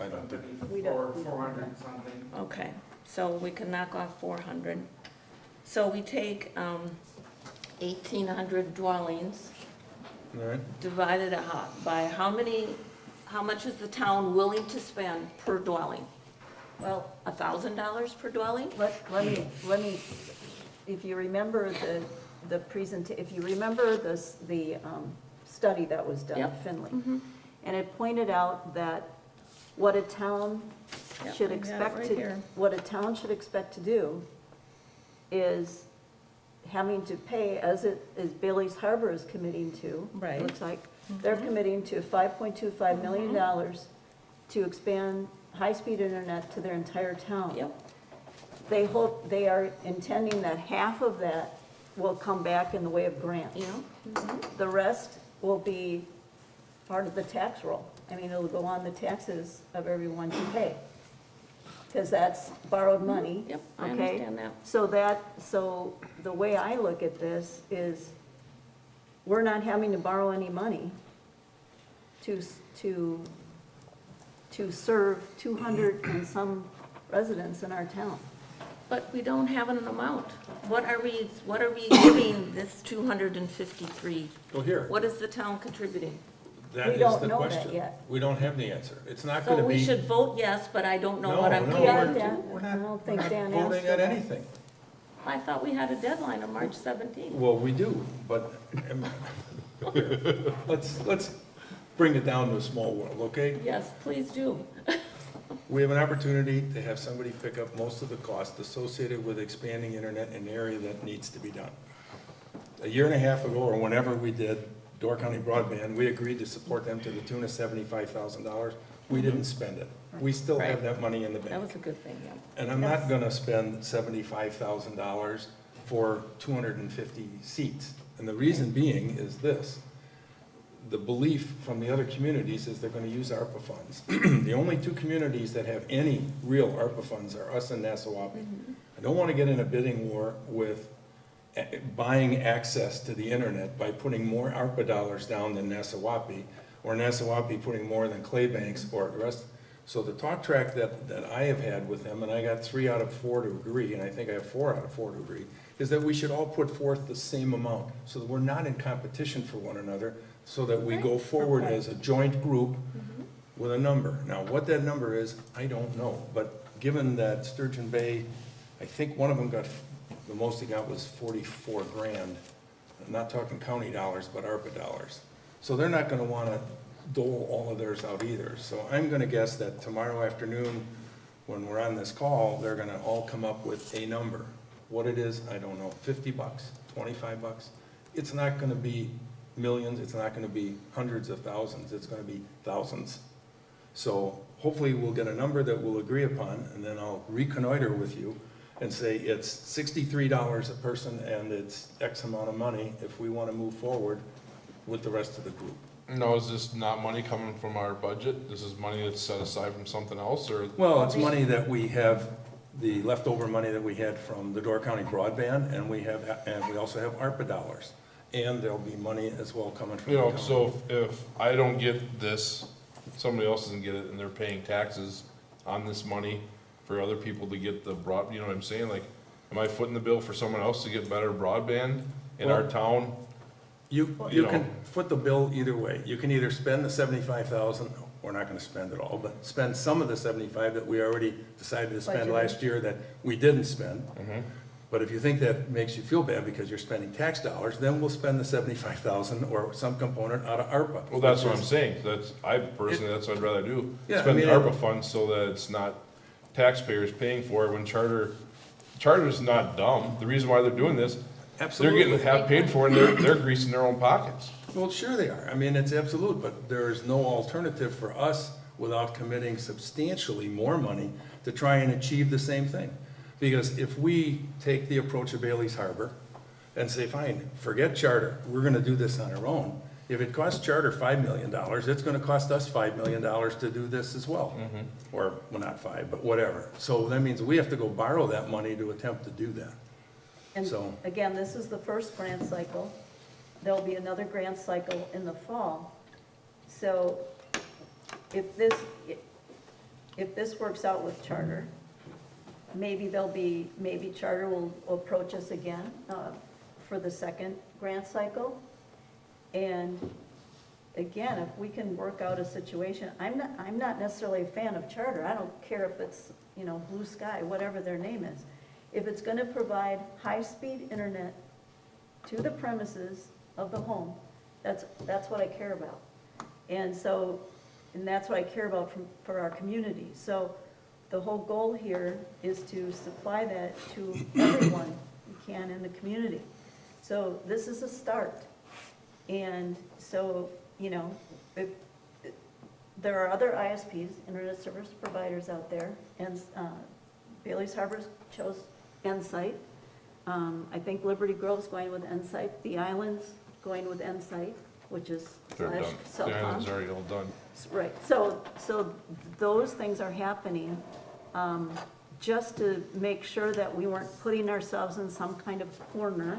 I don't think, We don't- 400 something. Okay, so we can knock off 400. So we take 1,800 dwellings, all right? divided by how much is the town willing to spend per dwelling? Well, $1,000 per dwelling? let me, if you remember if you remember the study that was done in Yep. Finley. And it pointed out that what a town Yep, should I got it expect right to, here. what a town should expect to do is having to pay, as Bailey's Harbor is committing to. Right. It looks like, they're committing to $5.25 million to expand high-speed internet to their entire town. Yep. They hope, they are intending that half of that will come back in the way of grants. Yeah. The rest will be part of the tax roll. I mean, it'll go on the taxes of everyone to pay, because that's borrowed money. Yep, I okay? understand that. So the way I look at this is, we're not having to borrow any money to serve 200 and some residents in our town. But we don't have an amount. What are we giving this 253? Well, here, What is the town contributing? that We is don't the know that question. yet. We don't have the answer. It's not So gonna we be, should vote yes, but I don't know what I'm No, Yeah, giving. Dan, we're I not, don't think we're Dan not asked voting for on that. anything. I thought we had a deadline of March 17th. Well, we do, but let's bring it down to a small world, okay? Yes, please do. We have an opportunity to have somebody pick up most of the cost associated with expanding internet in an area that needs to be done. A year and a half ago, or whenever we did Door County Broadband, we agreed to support them to the tune of $75,000. We didn't spend it. We still have Right. that money in the That bank. was a good thing, yeah. And I'm not gonna spend $75,000 for 250 seats. And the reason being is this: the belief from the other communities is they're gonna use ARPA funds. The only two communities that have any real ARPA funds are us and Nassauwappee. I don't wanna get in a bidding war with buying access to the internet by putting more ARPA dollars down than Nassauwappee, or Nassauwappee putting more than Claybanks or the rest. So the talk track that I have had with them, and I got 3 out of 4 to agree, and I think I have 4 out of 4 to agree, is that we should all put forth the same amount, so that we're not in competition for one another, so that we go forward as a joint group with a number. Now, what that number is, I don't know, but given that Sturgeon Bay, I think one of them got, the most he got was 44 grand. I'm not talking county dollars, but ARPA dollars. So they're not gonna wanna dole all of theirs out either. So I'm gonna guess that tomorrow afternoon, when we're on this call, they're gonna all come up with a number. What it is, I don't know, $50, $25? It's not gonna be millions, it's not gonna be hundreds of thousands, it's gonna be thousands. So hopefully we'll get a number that we'll agree upon, and then I'll reconnoiter with you and say it's $63 a person and it's X amount of money if we wanna move forward with the rest of the group. No, is this not money coming from our budget? This is money that's set aside from something else, or? Well, it's money that we have, the leftover money that we had from the Door County Broadband, and we also have ARPA dollars. And there'll be money as well coming from You the know, county. so if I don't get this, somebody else doesn't get it, and they're paying taxes on this money for other people to get the you know what I'm saying? Like, am I footing the bill for someone else to get better broadband in our Well, town? You you can know. foot the bill either way. You can either spend the 75,000, we're not gonna spend it all, but spend some of the 75 that we already decided to spend Budgeted. last year that we didn't spend. Mhm. But if you think that makes you feel bad because you're spending tax dollars, then we'll spend the 75,000 or some component out of ARPA. Well, that's what which I'm is- saying, that's what I'd rather do. Yeah, I Spend the mean, ARPA funds so that it's not taxpayers paying for it when Charter's not dumb. The reason why they're doing this, they're Absolutely. getting half paid for it, and they're greasing their own pockets. Well, sure they are. I mean, it's absolute, but there is no alternative for us without committing substantially more money to try and achieve the same thing. Because if we take the approach of Bailey's Harbor and say, fine, forget charter, we're gonna do this on our own. If it costs charter $5 million, it's gonna cost us $5 million to do this as well. Or, well, not 5, but whatever. So that means we have to go borrow that money to attempt to do that. And So- again, this is the first grant cycle. There'll be another grant cycle in the fall. So if this works out with charter, maybe charter will approach us again for the second grant cycle. And again, if we can work out a situation, I'm not necessarily a fan of charter. I don't care if it's, Blue Sky, whatever their name is. If it's gonna provide high-speed internet to the premises of the home, that's what I care about. And so and that's what I care about for our community. So the whole goal here is to supply that to everyone who can in the community. So this is a start. And so, you know, if, there are other ISPs, internet service providers out there, and Bailey's Harbor chose Ensight. I think Liberty Grove's going with Ensight. The Island's going with Ensight, which is They're done. Cell The island's Phone. already all done. Right, so those things are happening, just to make sure that we weren't putting ourselves in some kind of corner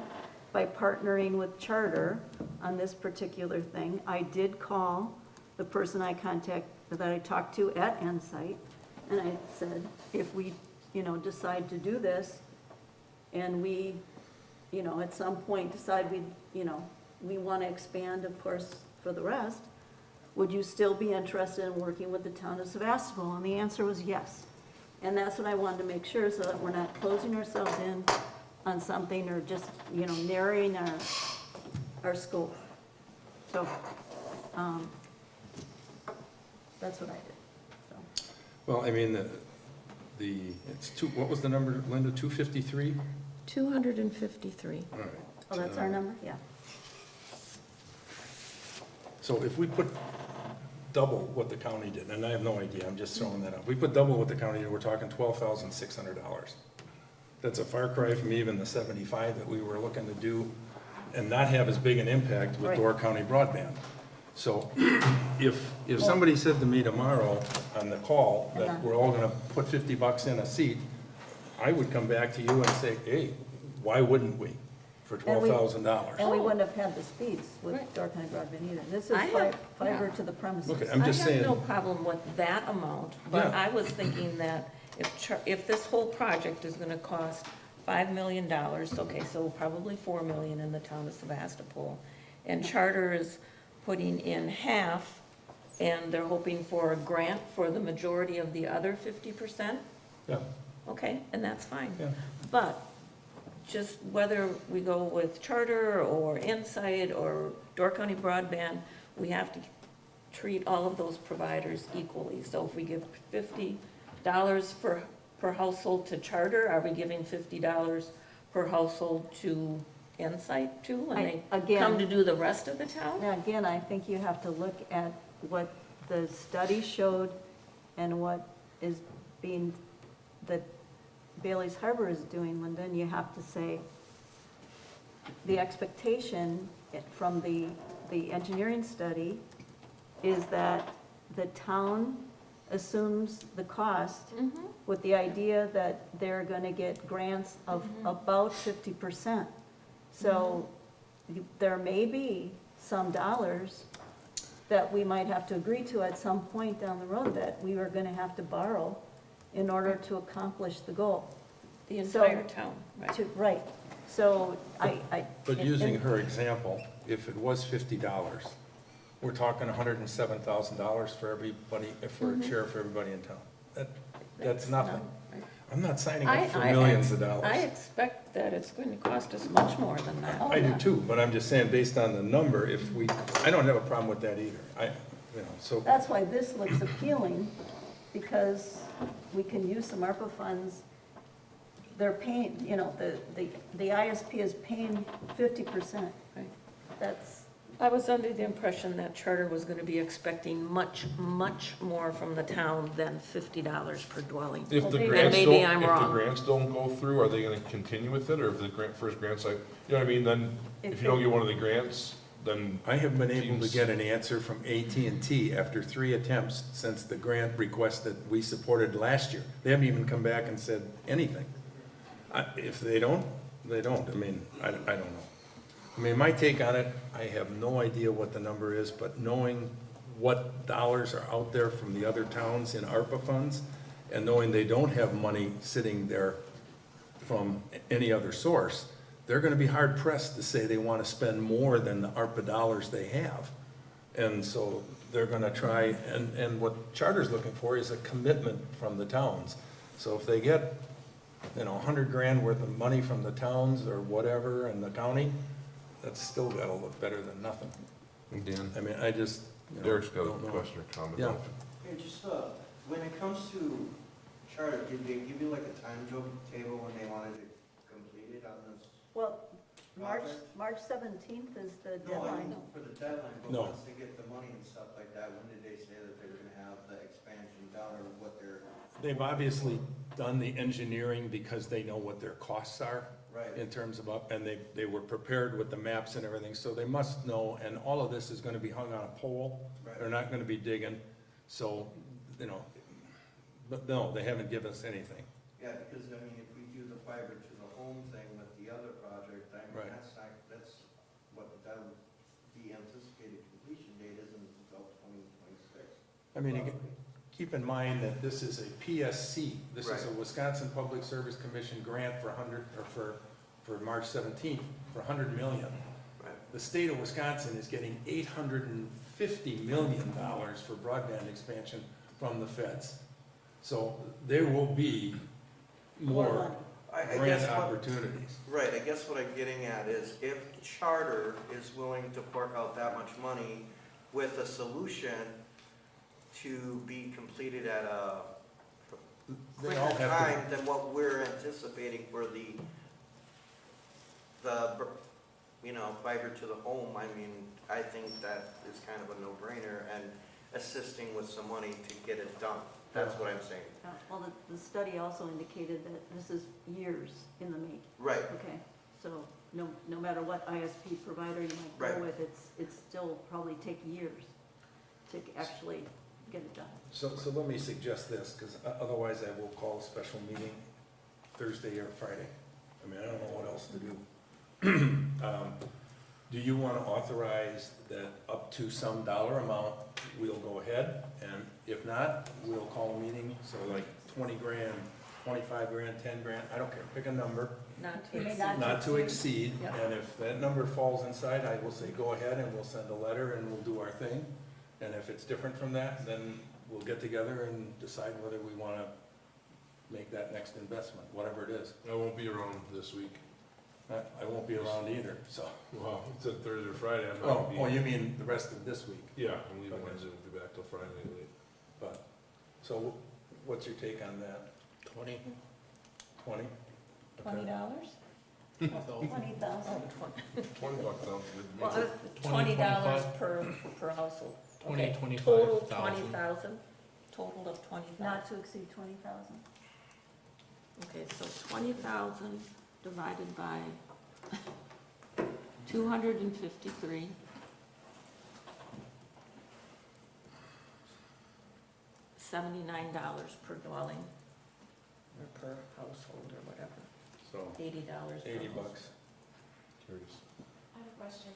by partnering with Charter on this particular thing. I did call the person that I talked to at Ensight, and I said, if we, you know, decide to do this, and we, you know, at some point decide we want to expand, of course, for the rest, would you still be interested in working with the town of Sevastopol? And the answer was yes. And that's what I wanted to make sure, so that we're not closing ourselves in on something or just, you know, narrowing our scope. So, that's what I did, so. Well, I mean, what was the number, Linda, 253? 253. All right. Oh, that's our number? Yeah. So if we put double what the county did, and I have no idea, I'm just throwing that out. If we put double what the county did, we're talking $12,600. That's a far cry from even the 75 that we were looking to do and not have as big an impact with Right. Door County Broadband. So if somebody said to me tomorrow on the call that we're all gonna put $50 in a seat, I would come back to you and say, hey, why wouldn't we for $12,000? And we wouldn't have had the speeds with Right. Door County Broadband either. This is I have- fiber yeah. to the premises. Okay, I'm just I have no saying, problem with that amount, but Yeah. I was thinking that if this whole project is gonna cost $5 million, okay, so probably $4 million in the town of Sevastopol, and Charter is putting in half, and they're hoping for a grant for the majority of the other 50%, yeah, okay, and that's fine. yeah. But just whether we go with Charter or Insight or Door County Broadband, we have to treat all of those providers equally. So if we give $50 per household to Charter, are we giving $50 per household to Insight too, when they Again- come to do the rest of the town? Now, again, I think you have to look at what the study showed and what is that Bailey's Harbor is doing, Linda, and you have to say, the expectation from the engineering study is that the town assumes the cost with the idea that they're gonna get grants of about 50%. So there may be some dollars that we might have to agree to at some point down the road that we are gonna have to borrow in order to accomplish the goal. The entire town, right? Right, so But using her example, if it was $50, we're talking $107,000 for everybody, for a share for everybody in town. That's nothing. Right. I'm not signing up for millions of I dollars. expect that it's going to cost us much more than that. Oh, I do yeah. too, but I'm just saying, based on the number, I don't have a problem with that either. So, that's why this looks appealing, because we can use some ARPA funds. They're paying, you know, the ISP is paying 50%. Right. That's, I was under the impression that Charter was gonna be expecting much, much more from the town than $50 per dwelling. If the And grants maybe don't, I'm if the wrong. grants don't go through, are they gonna continue with it, or if the first grant's like, you know what I mean, then if you don't get one of the grants, then. I have been able to Seems- get an answer from AT&T after 3 attempts since the grant request that we supported last year. They haven't even come back and said anything. If they don't, they don't. I mean, I don't know. I mean, my take on it, I have no idea what the number is, but knowing what dollars are out there from the other towns in ARPA funds, and knowing they don't have money sitting there from any other source, they're gonna be hard pressed to say they wanna spend more than the ARPA dollars they have. And so they're gonna try, and what Charter's looking for is a commitment from the towns. So if they get, $100 grand worth of money from the towns or whatever and the county, that's still gotta look better than nothing. Dan, I mean, you know, Derek's got don't a know. question or comment. Yeah. Hey, just, when it comes to charter, did they give you like a timetable when they wanted it completed on this? Well, Project? March 17th is the No, I deadline. mean, for the deadline, but No. once they get the money and stuff like that, when did they say that they were gonna have the expansion done, or what their? They've obviously done the engineering because they know what their costs are Right. in terms of up, and they were prepared with the maps and everything, so they must know, and all of this is gonna be hung on a pole. Right. They're not gonna be digging, so, you know, but no, they haven't given us anything. Yeah, because, I mean, if we do the fiber to the home thing with the other project, I mean, Right. that's what the anticipated completion date isn't until 2026. I mean, again, keep in mind that this is a PSC, this is a Right. Wisconsin Public Service Commission grant for 100, or for March 17th, for 100 million. Right. The state of Wisconsin is getting $850 million for broadband expansion from the feds. So there will be more I grant guess what, opportunities. right, I guess what I'm getting at is if charter is willing to fork out that much money with a solution to be completed at a They all quicker have time than what we're anticipating for the, you know, fiber to the home, I mean, I think that is kind of a no-brainer, and assisting with some money to get it done. That's what I'm saying. Well, the study also indicated that this is years in the making. Right, Okay, so no matter what ISP provider you might Right. go with, it's still probably take years to actually get it done. So let me suggest this, because otherwise I will call a special meeting Thursday or Friday. I mean, I don't know what else to do. Do you want to authorize that up to some dollar amount, we'll go ahead? And if not, we'll call a meeting, so like 20 grand, 25 grand, 10 grand, I don't care, pick a number, Not to It may exceed. not to exceed. Yep. And if that number falls inside, I will say, go ahead, and we'll send a letter and we'll do our thing. And if it's different from that, then we'll get together and decide whether we want to make that next investment, whatever it is. I won't be around this week. I won't be around either, so. Well, it's a Thursday or Friday, I'm not gonna be. Oh, you mean the rest of this week? Yeah, I'm leaving Okay. Wednesday, we'll be back till Friday late. But, so what's your take on that? 20. 20? $20? 20,000. 20 bucks sounds good. Well, $20, $20 per household. 20, Okay, 25,000. Total 20,000, total of 20,000. Not to exceed 20,000. Okay, so 20,000 divided by 253. $79 per dwelling, or per household, or whatever, So, $80 per 80 household. bucks. Curious. I have a question.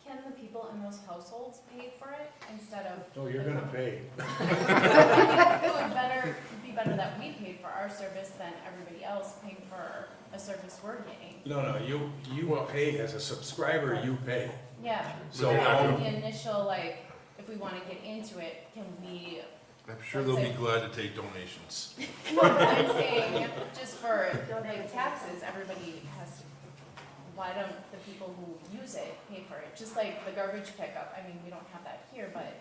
Can the people in those households pay for it instead of? Oh, you're gonna pay. It would be better that we paid for our service than everybody else paying for a service we're getting. No, you will pay as a subscriber, you pay. Yeah. So, But um, the initial, like, if we wanna get into it, can we, I'm sure they'll be glad to take donations. no, but I'm saying, just for like taxes, everybody has, why don't the people who use it pay for it? Just like the garbage pickup, I mean, we don't have that here, but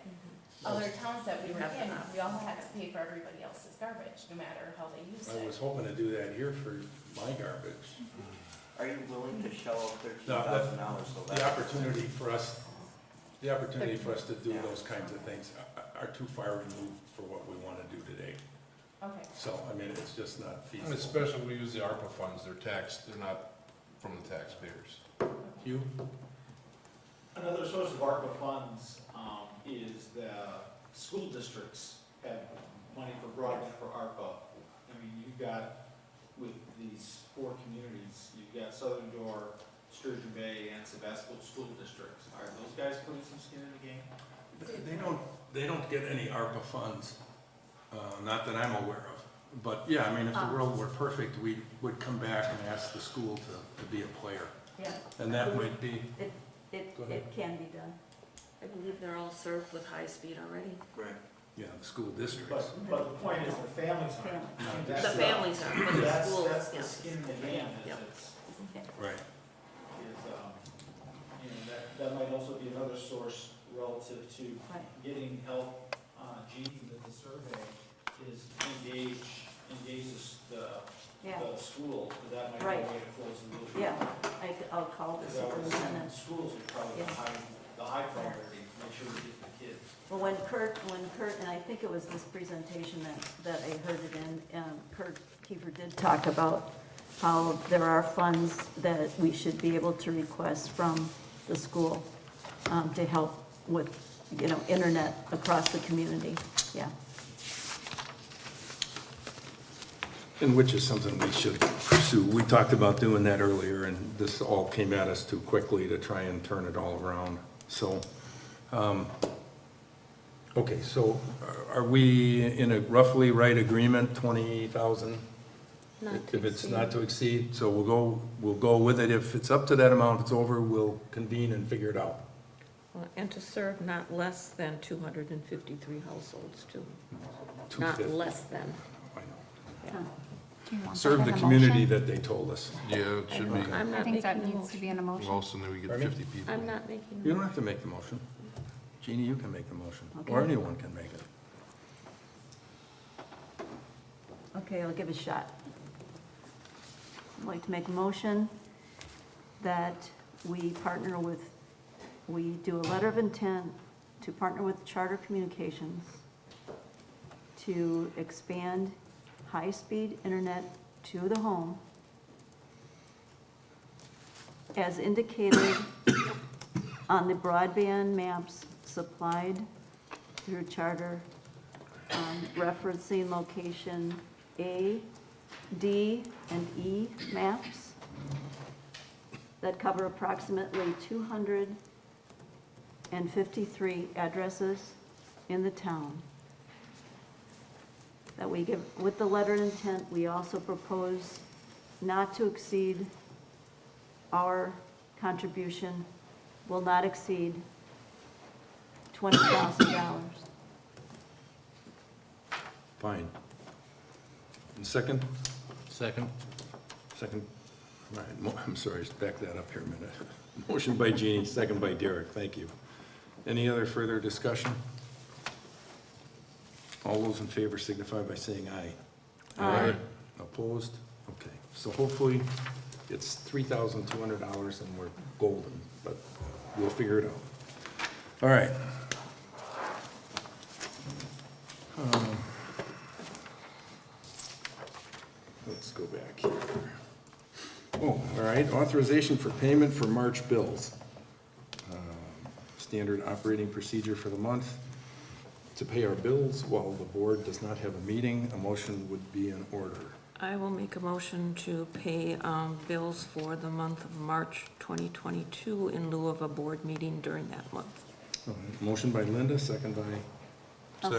other towns that we were Have in, that. we all had to pay for everybody else's garbage, no matter how they used I was it. hoping to do that here for my garbage. are you willing to shell out No, $13,000 so that? The opportunity for us to do those kinds of things are too far removed for what we want to do today. Okay. So, I mean, it's just not And feasible. especially when we use the ARPA funds, they're taxed, they're not from the taxpayers. Hugh? Another source of ARPA funds is the school districts have money for broadband for ARPA. I mean, you've got, with these 4 communities, you've got Southern Door, Sturgeon Bay, and Sevastopol school districts. Are those guys putting some skin in the game? They don't get any ARPA funds, not that I'm aware of. But, yeah, I mean, if the world were perfect, we would come back and ask the school to be a player. Yeah. And that might be, It Go ahead. can be done. I believe they're all served with high speed already. Right. yeah, the school districts. But the point is, the families aren't. Family. That's The families are, but the That's schools, the yeah. skin in the game, Yeah. Right. that might also be another source relative relative to Right. getting help, Jean, with the survey, is engages Yeah, the school, but that might be a Right. way to close the loop. yeah, I'll call the Because I would assume superintendent. schools are probably the high priority, make sure we get the kids. Well, when Kurt, and I think it was this presentation that I heard it in, Kurt Kiefer did talk about how there are funds that we should be able to request from the school to help with, internet across the community, yeah. And which is something we should pursue. We talked about doing that earlier, and this all came at us too quickly to try and turn it all around. So, okay, so are we in a roughly right agreement, 20,000? Not to If it's exceed. not to exceed, so we'll go with it. If it's up to that amount, it's over, we'll convene and figure it out. And to serve not less than 253 households too. Not 250. less than. I know. Yeah. Do you want that Serve in the a community motion? that they told us. Yeah, it should be. I'm I not think that making a needs to be motion. in a motion. Also, then we get Pardon me? 50 people. I'm not making You a don't motion. have to make the motion. Jeannie, you can make the motion, Okay. or anyone can make it. Okay, I'll give it a shot. I'd like to make a motion that we do a letter of intent to partner with Charter Communications to expand high-speed internet to the home as indicated on the broadband maps supplied through Charter, referencing location A, D, and E maps that cover approximately 253 addresses in the town. That we give, with the letter of intent, we also propose not to exceed, our contribution will not exceed $20,000. Fine. And second? Second. Second, all right, I'm sorry, just back that up here a minute. Motion by Jeannie, second by Derek, thank you. Any other further discussion? All those in favor signify by saying aye. Aye. Opposed? Okay, so hopefully it's $3,200 and we're golden, but we'll figure it out. All right. Let's go back here. Oh, all right, authorization for payment for March bills. Standard operating procedure for the month. To pay our bills while the board does not have a meeting, a motion would be in order. I will make a motion to pay bills for the month of March 2022 in lieu of a board meeting during that month. All right, motion by Linda, second by, Go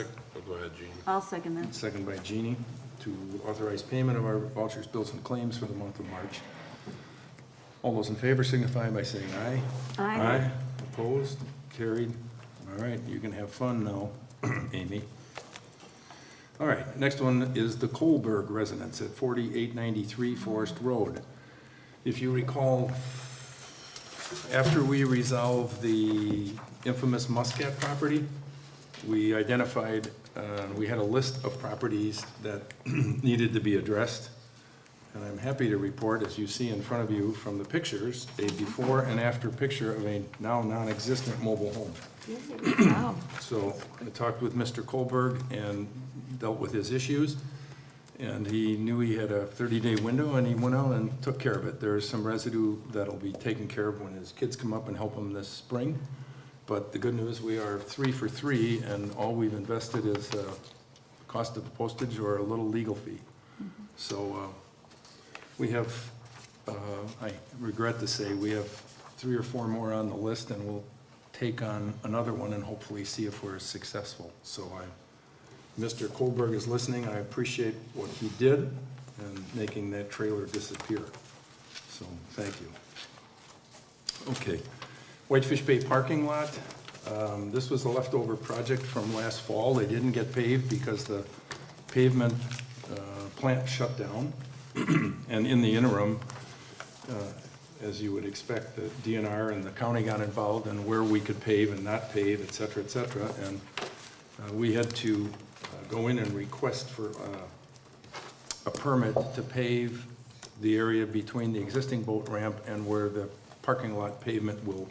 ahead, Jeannie. I'll second that. second by Jeannie, to authorize payment of our vouchers, bills, and claims for the month of March. All those in favor signify by saying aye. Aye. Opposed? Carried. All right, you can have fun now, Amy. All right, next one is the Kohlberg residence at 4893 Forest Road. If you recall, after we resolved the infamous Muscat property, we identified, we had a list of properties that needed to be addressed. And I'm happy to report, as you see in front of you from the pictures, a before and after picture of a now non-existent mobile home. Wow. So I talked with Mr. Kohlberg and dealt with his issues, and he knew he had a 30-day window, and he went out and took care of it. There is some residue that'll be taken care of when his kids come up and help him this spring. But the good news, we are 3 for 3, and all we've invested is cost of postage or a little legal fee. So we have, I regret to say, we have 3 or 4 more on the list, and we'll take on another one and hopefully see if we're successful. So Mr. Kohlberg is listening. I appreciate what he did in making that trailer disappear. So thank you. Okay. Whitefish Bay parking lot. This was a leftover project from last fall. They didn't get paved because the pavement plant shut down. And in the interim, as you would expect, the DNR and the county got involved in where we could pave and not pave, et cetera, et cetera. And we had to go in and request for a permit to pave the area between the existing boat ramp and where the parking lot pavement will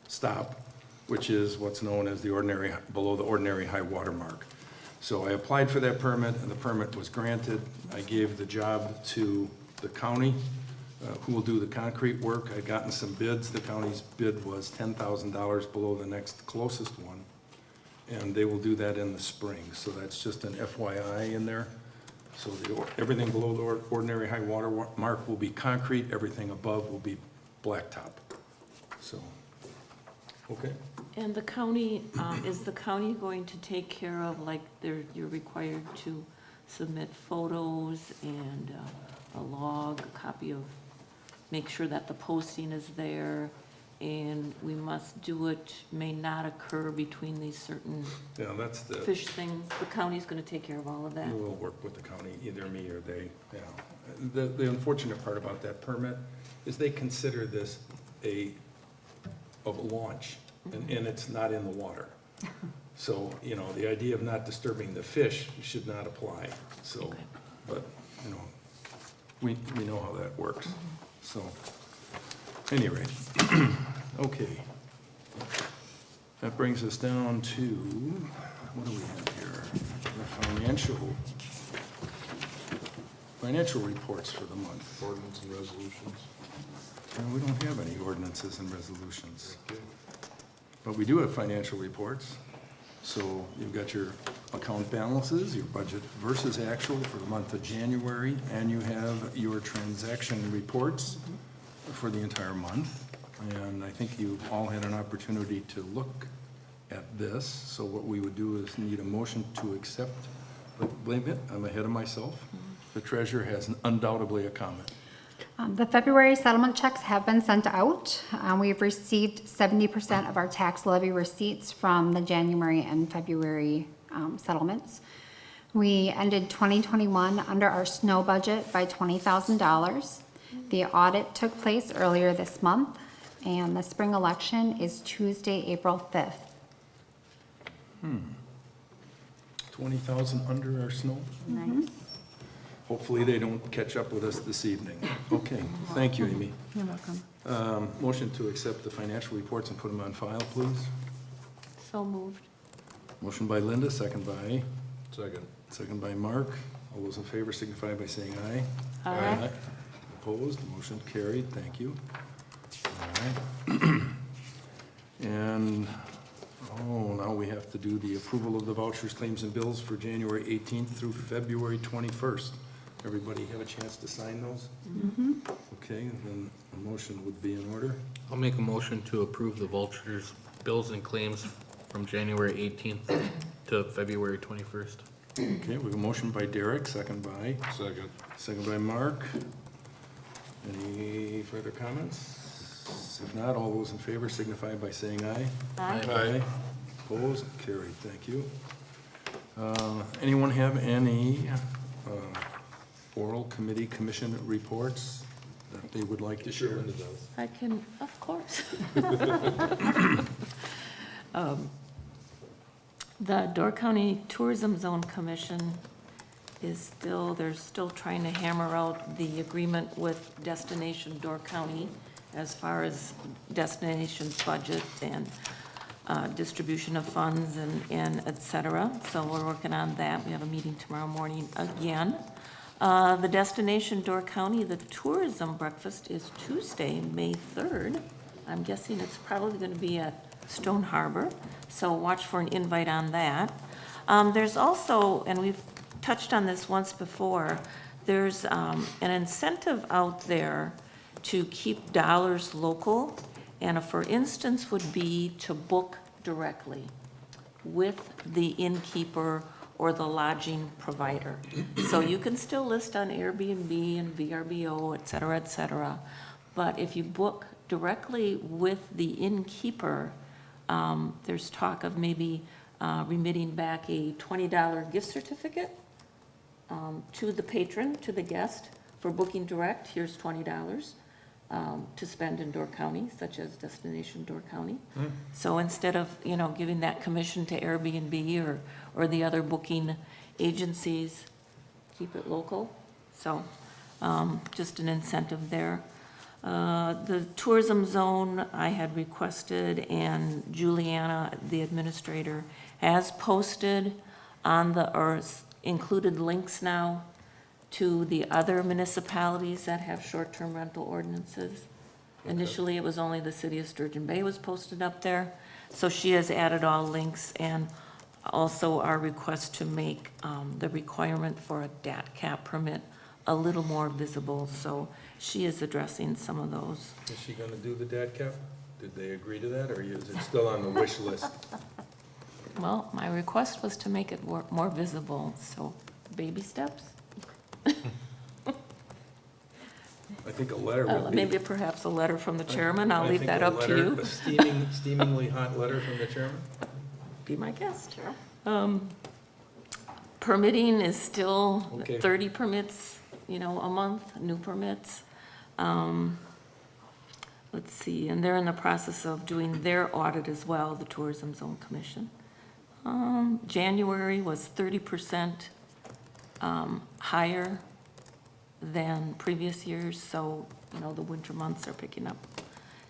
stop, which is what's known as the ordinary, below the ordinary high water mark. So I applied for that permit, and the permit was granted. I gave the job to the county, who will do the concrete work. I'd gotten some bids. The county's bid was $10,000 below the next closest one, and they will do that in the spring. So that's just an FYI in there. So everything below the ordinary high water mark will be concrete, everything above will be blacktop. So, okay. And the county, is the county going to take care of, like, you're required to submit photos and a log, a copy of, make sure that the posting is there, and we must do it, may not occur between these certain Yeah, that's the, fish things. The county's gonna take care of all of that. we'll work with the county, either me or they, yeah. The unfortunate part about that permit is they consider this a launch, and it's not in the water. So, you know, the idea of not disturbing the fish should not apply, so, Okay. but, you know, we know how that works, so, any rate, okay. That brings us down to, what do we have here? The financial reports for the month. Ordinance and resolutions. And we don't have any ordinances and resolutions. But we do have financial reports. So you've got your account balances, your budget versus actual for the month of January, and you have your transaction reports for the entire month. And I think you all had an opportunity to look at this. So what we would do is need a motion to accept. But wait a minute, I'm ahead of myself. The treasurer has undoubtedly a comment. The February settlement checks have been sent out. We've received 70% of our tax levy receipts from the January and February settlements. We ended 2021 under our snow budget by $20,000. The audit took place earlier this month, and the spring election is Tuesday, April 5th. 20,000 under our snow? Nice. Hopefully they don't catch up with us this evening. Okay, thank you, Amy. You're welcome. Motion to accept the financial reports and put them on file, please. So moved. Motion by Linda, second by? Second. Second by Mark. All those in favor signify by saying aye. Aye. Opposed, motion carried, thank you. All right. And, now we have to do the approval of the vouchers, claims, and bills for January 18th through February 21st. Everybody have a chance to sign those? Okay, then a motion would be in order. I'll make a motion to approve the vouchers, bills, and claims from January 18th to February 21st. Okay, we have a motion by Derek, second by? Second. Second by Mark. Any further comments? If not, all those in favor signify by saying aye. Aye. Opposed, carried, thank you. Anyone have any oral committee commission reports that they would like to share? I can, of course. The Door County Tourism Zone Commission is they're still trying to hammer out the agreement with Destination Door County as far as destination's budget and distribution of funds and et cetera. So we're working on that. We have a meeting tomorrow morning again. The Destination Door County, the tourism breakfast is Tuesday, May 3rd. I'm guessing it's probably going to be at Stone Harbor, so watch for an invite on that. There's also, and we've touched on this once before, there's an incentive out there to keep dollars local, and a for instance would be to book directly with the innkeeper or the lodging provider. So you can still list on Airbnb and VRBO, et cetera, but if you book directly with the innkeeper, there's talk of maybe remitting back a $20 gift certificate to the patron, to the guest, for booking direct. Here's $20. to spend in Door County, such as Destination Door County. So instead of, giving that commission to Airbnb or the other booking agencies, keep it local. So just an incentive there. The tourism zone I had requested, and Juliana, the administrator, has posted or included links now to the other municipalities that have short-term rental ordinances. Initially, it was only the city of Sturgeon Bay was posted up there. So she has added all links, and also our request to make the requirement for a DAT cap permit a little more visible. So she is addressing some of those. Is she gonna do the DAT cap? Did they agree to that, or is it still on the wish list? Well, my request was to make it more visible, so baby steps. I think a letter would be. Maybe perhaps a letter from the chairman, I'll leave that up to you. A steamingly hot letter from the chairman? Be my guest. Permitting is still Okay. 30 permits, a month, new permits. Let's see, and they're in the process of doing their audit as well, the Tourism Zone Commission. January was 30% higher than previous years, so, the winter months are picking up.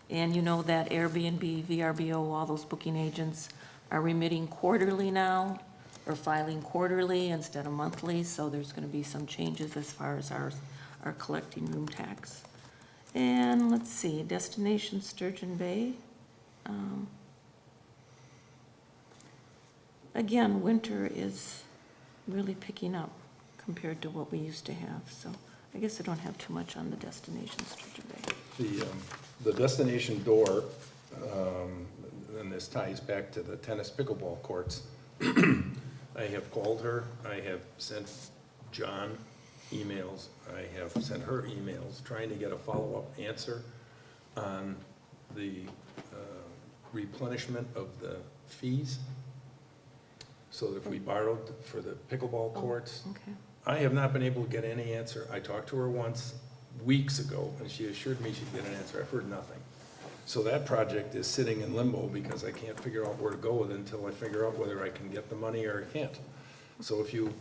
And you know that Airbnb, VRBO, all those booking agents are remitting quarterly now, or filing quarterly instead of monthly, so there's gonna be some changes as far as our collecting room tax. And let's see, Destination Sturgeon Bay. Again, winter is really picking up compared to what we used to have, so I guess I don't have too much on the Destination Sturgeon Bay. The destination door, and this ties back to the tennis pickleball courts. I have called her, I have sent John emails, I have sent her emails, trying to get a follow-up answer on the replenishment of the fees. So that if we borrowed for the pickleball courts, Okay. I have not been able to get any answer. I talked to her once, weeks ago, and she assured me she'd get an answer. I've heard nothing. So that project is sitting in limbo because I can't figure out where to go with it until I figure out whether I can get the money or I can't. So if you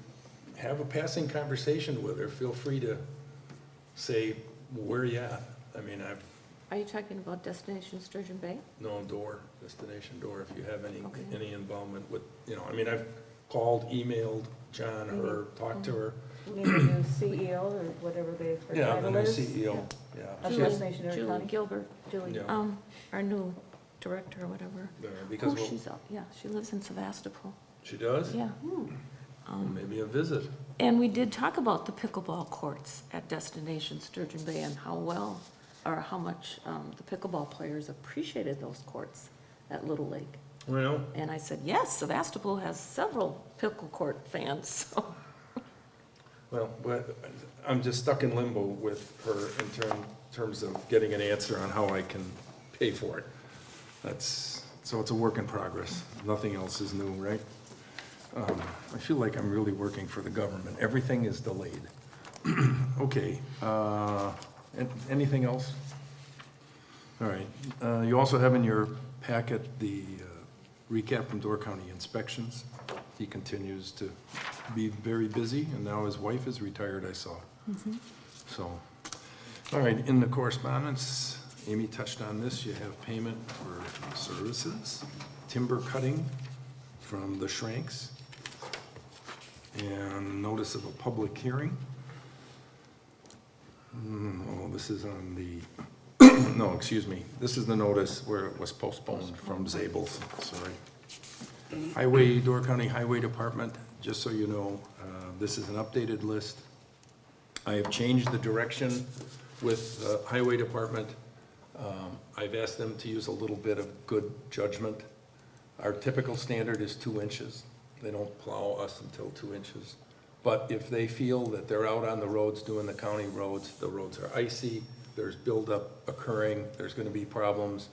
have a passing conversation with her, feel free to say, where are you at? I mean, Are you talking about Destination Sturgeon Bay? no destination door, if you have Okay. any involvement with, I've called, emailed John or talked to her. We need a new CEO or whatever they, her Yeah, the title new is. CEO, yeah. Of She has- Destination Door Julie County. Gilbert, Yeah. our new director or whatever. Because Oh, she's up, yeah, she lives in Sevastopol, she does? yeah. Maybe a visit. And we did talk about the pickleball courts at Destination Sturgeon Bay and how well, or how much the pickleball players appreciated those courts at Little Lake. Well, And I said, yes, Sevastopol has several pickle court fans, so. but I'm just stuck in limbo with her in terms of getting an answer on how I can pay for it. So it's a work in progress. Nothing else is new, right? I feel like I'm really working for the government. Everything is delayed. Okay, anything else? All right, you also have in your packet the recap from Door County inspections. He continues to be very busy, and now his wife is retired, I saw. So, all right, in the correspondence, Amy touched on this, you have payment for services, timber cutting from the Shranks, and notice of a public hearing. No, this is on the, no, excuse me, this is the notice where it was postponed from Zabel's, sorry. Door County Highway Department, just so you know, this is an updated list. I have changed the direction with the Highway Department. I've asked them to use a little bit of good judgment. Our typical standard is 2 inches. They don't plow us until 2 inches. But if they feel that they're out on the roads doing the county roads, the roads are icy, there's buildup occurring, there's gonna be problems,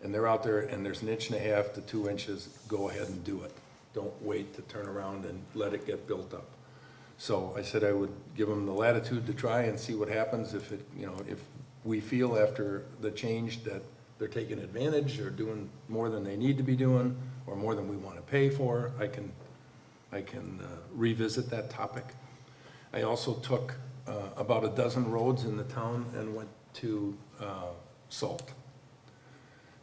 and they're out there and there's 1.5 to 2 inches, go ahead and do it. Don't wait to turn around and let it get built up. So I said I would give them the latitude to try and see what happens if we feel after the change that they're taking advantage or doing more than they need to be doing, or more than we want to pay for, I can revisit that topic. I also took about a dozen roads in the town and went to salt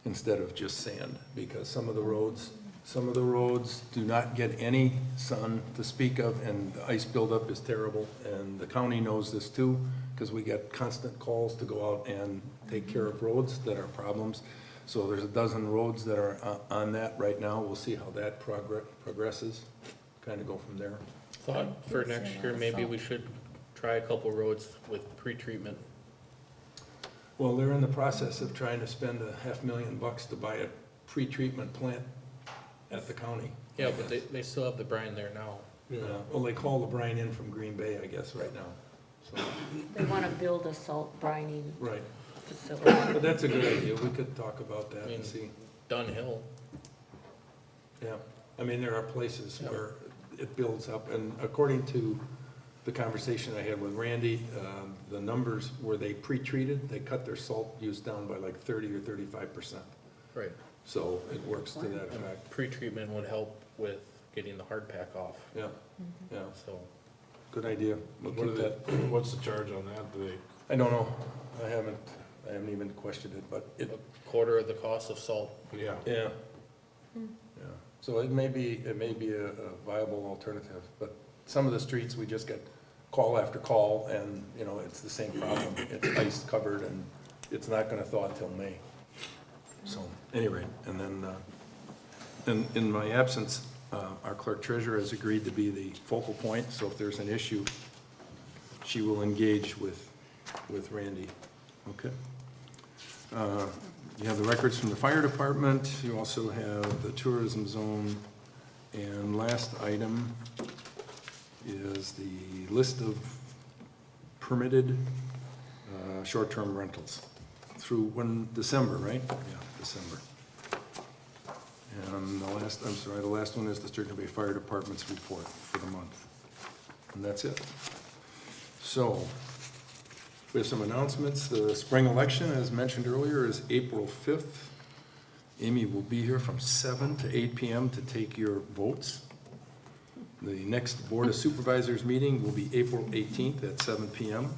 instead of just sand, because some of the roads do not get any sun to speak of, and the ice buildup is terrible, and the county knows this too, because we get constant calls to go out and take care of roads that are problems. So there's a dozen roads that are on that right now. We'll see how that progresses, kind of go from there. Thought for next year, maybe we should try a couple roads with pre-treatment. Well, they're in the process of trying to spend $500,000 to buy a pre-treatment plant at the county. Yeah, but they still have the brine there now. Yeah, well, they call the brine in from Green Bay, I guess, right now. So, They want to build a salt brining right. facility. But that's a good idea. We could talk about that and see. Dunhill. Yeah, I mean, there are places where it builds up, and according to the conversation I had with Randy, the numbers where they pre-treated, they cut their salt use down by like 30 or 35%. Right. So it works to that effect. Pre-treatment would help with getting the hard pack off, Yeah, yeah, so. good idea. We'll keep that. What's the charge on that? Do they? I don't know. I haven't even questioned it, but A it, quarter of the cost of salt. Yeah. yeah. Yeah, so it may be a viable alternative, but some of the streets, we just get call after call, and, you know, it's the same problem. It's ice covered, and it's not gonna thaw until May. So, anyway, and then, in my absence, our clerk treasurer has agreed to be the focal point, so if there's an issue, she will engage with Randy, okay? You have the records from the fire department, you also have the tourism zone, and last item is the list of permitted short-term rentals through December, right? Yeah, December. And the last one is the Sturgeon Bay Fire Department's report for the month. And that's it. So, we have some announcements. The spring election, as mentioned earlier, is April 5th. Amy will be here from 7 to 8 p.m. to take your votes. The next Board of Supervisors meeting will be April 18th at 7 p.m.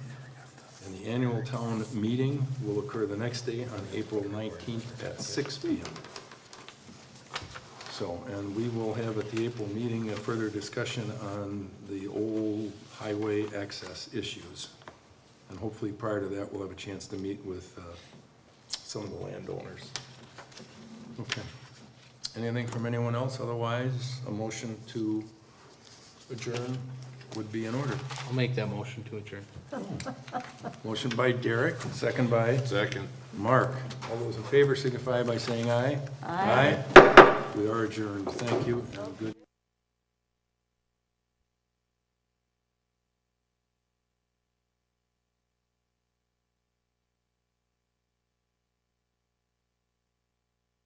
And the annual town meeting will occur the next day on April 19th at 6 p.m. So, and we will have at the April meeting a further discussion on the old highway access issues. And hopefully prior to that, we'll have a chance to meet with some of the landowners. Okay. Anything from anyone else? Otherwise, a motion to adjourn would be in order. I'll make that motion to adjourn. Motion by Derek, second by Second. Mark. All those in favor signify by saying aye. Aye. Aye. We are adjourned. Thank you, and good.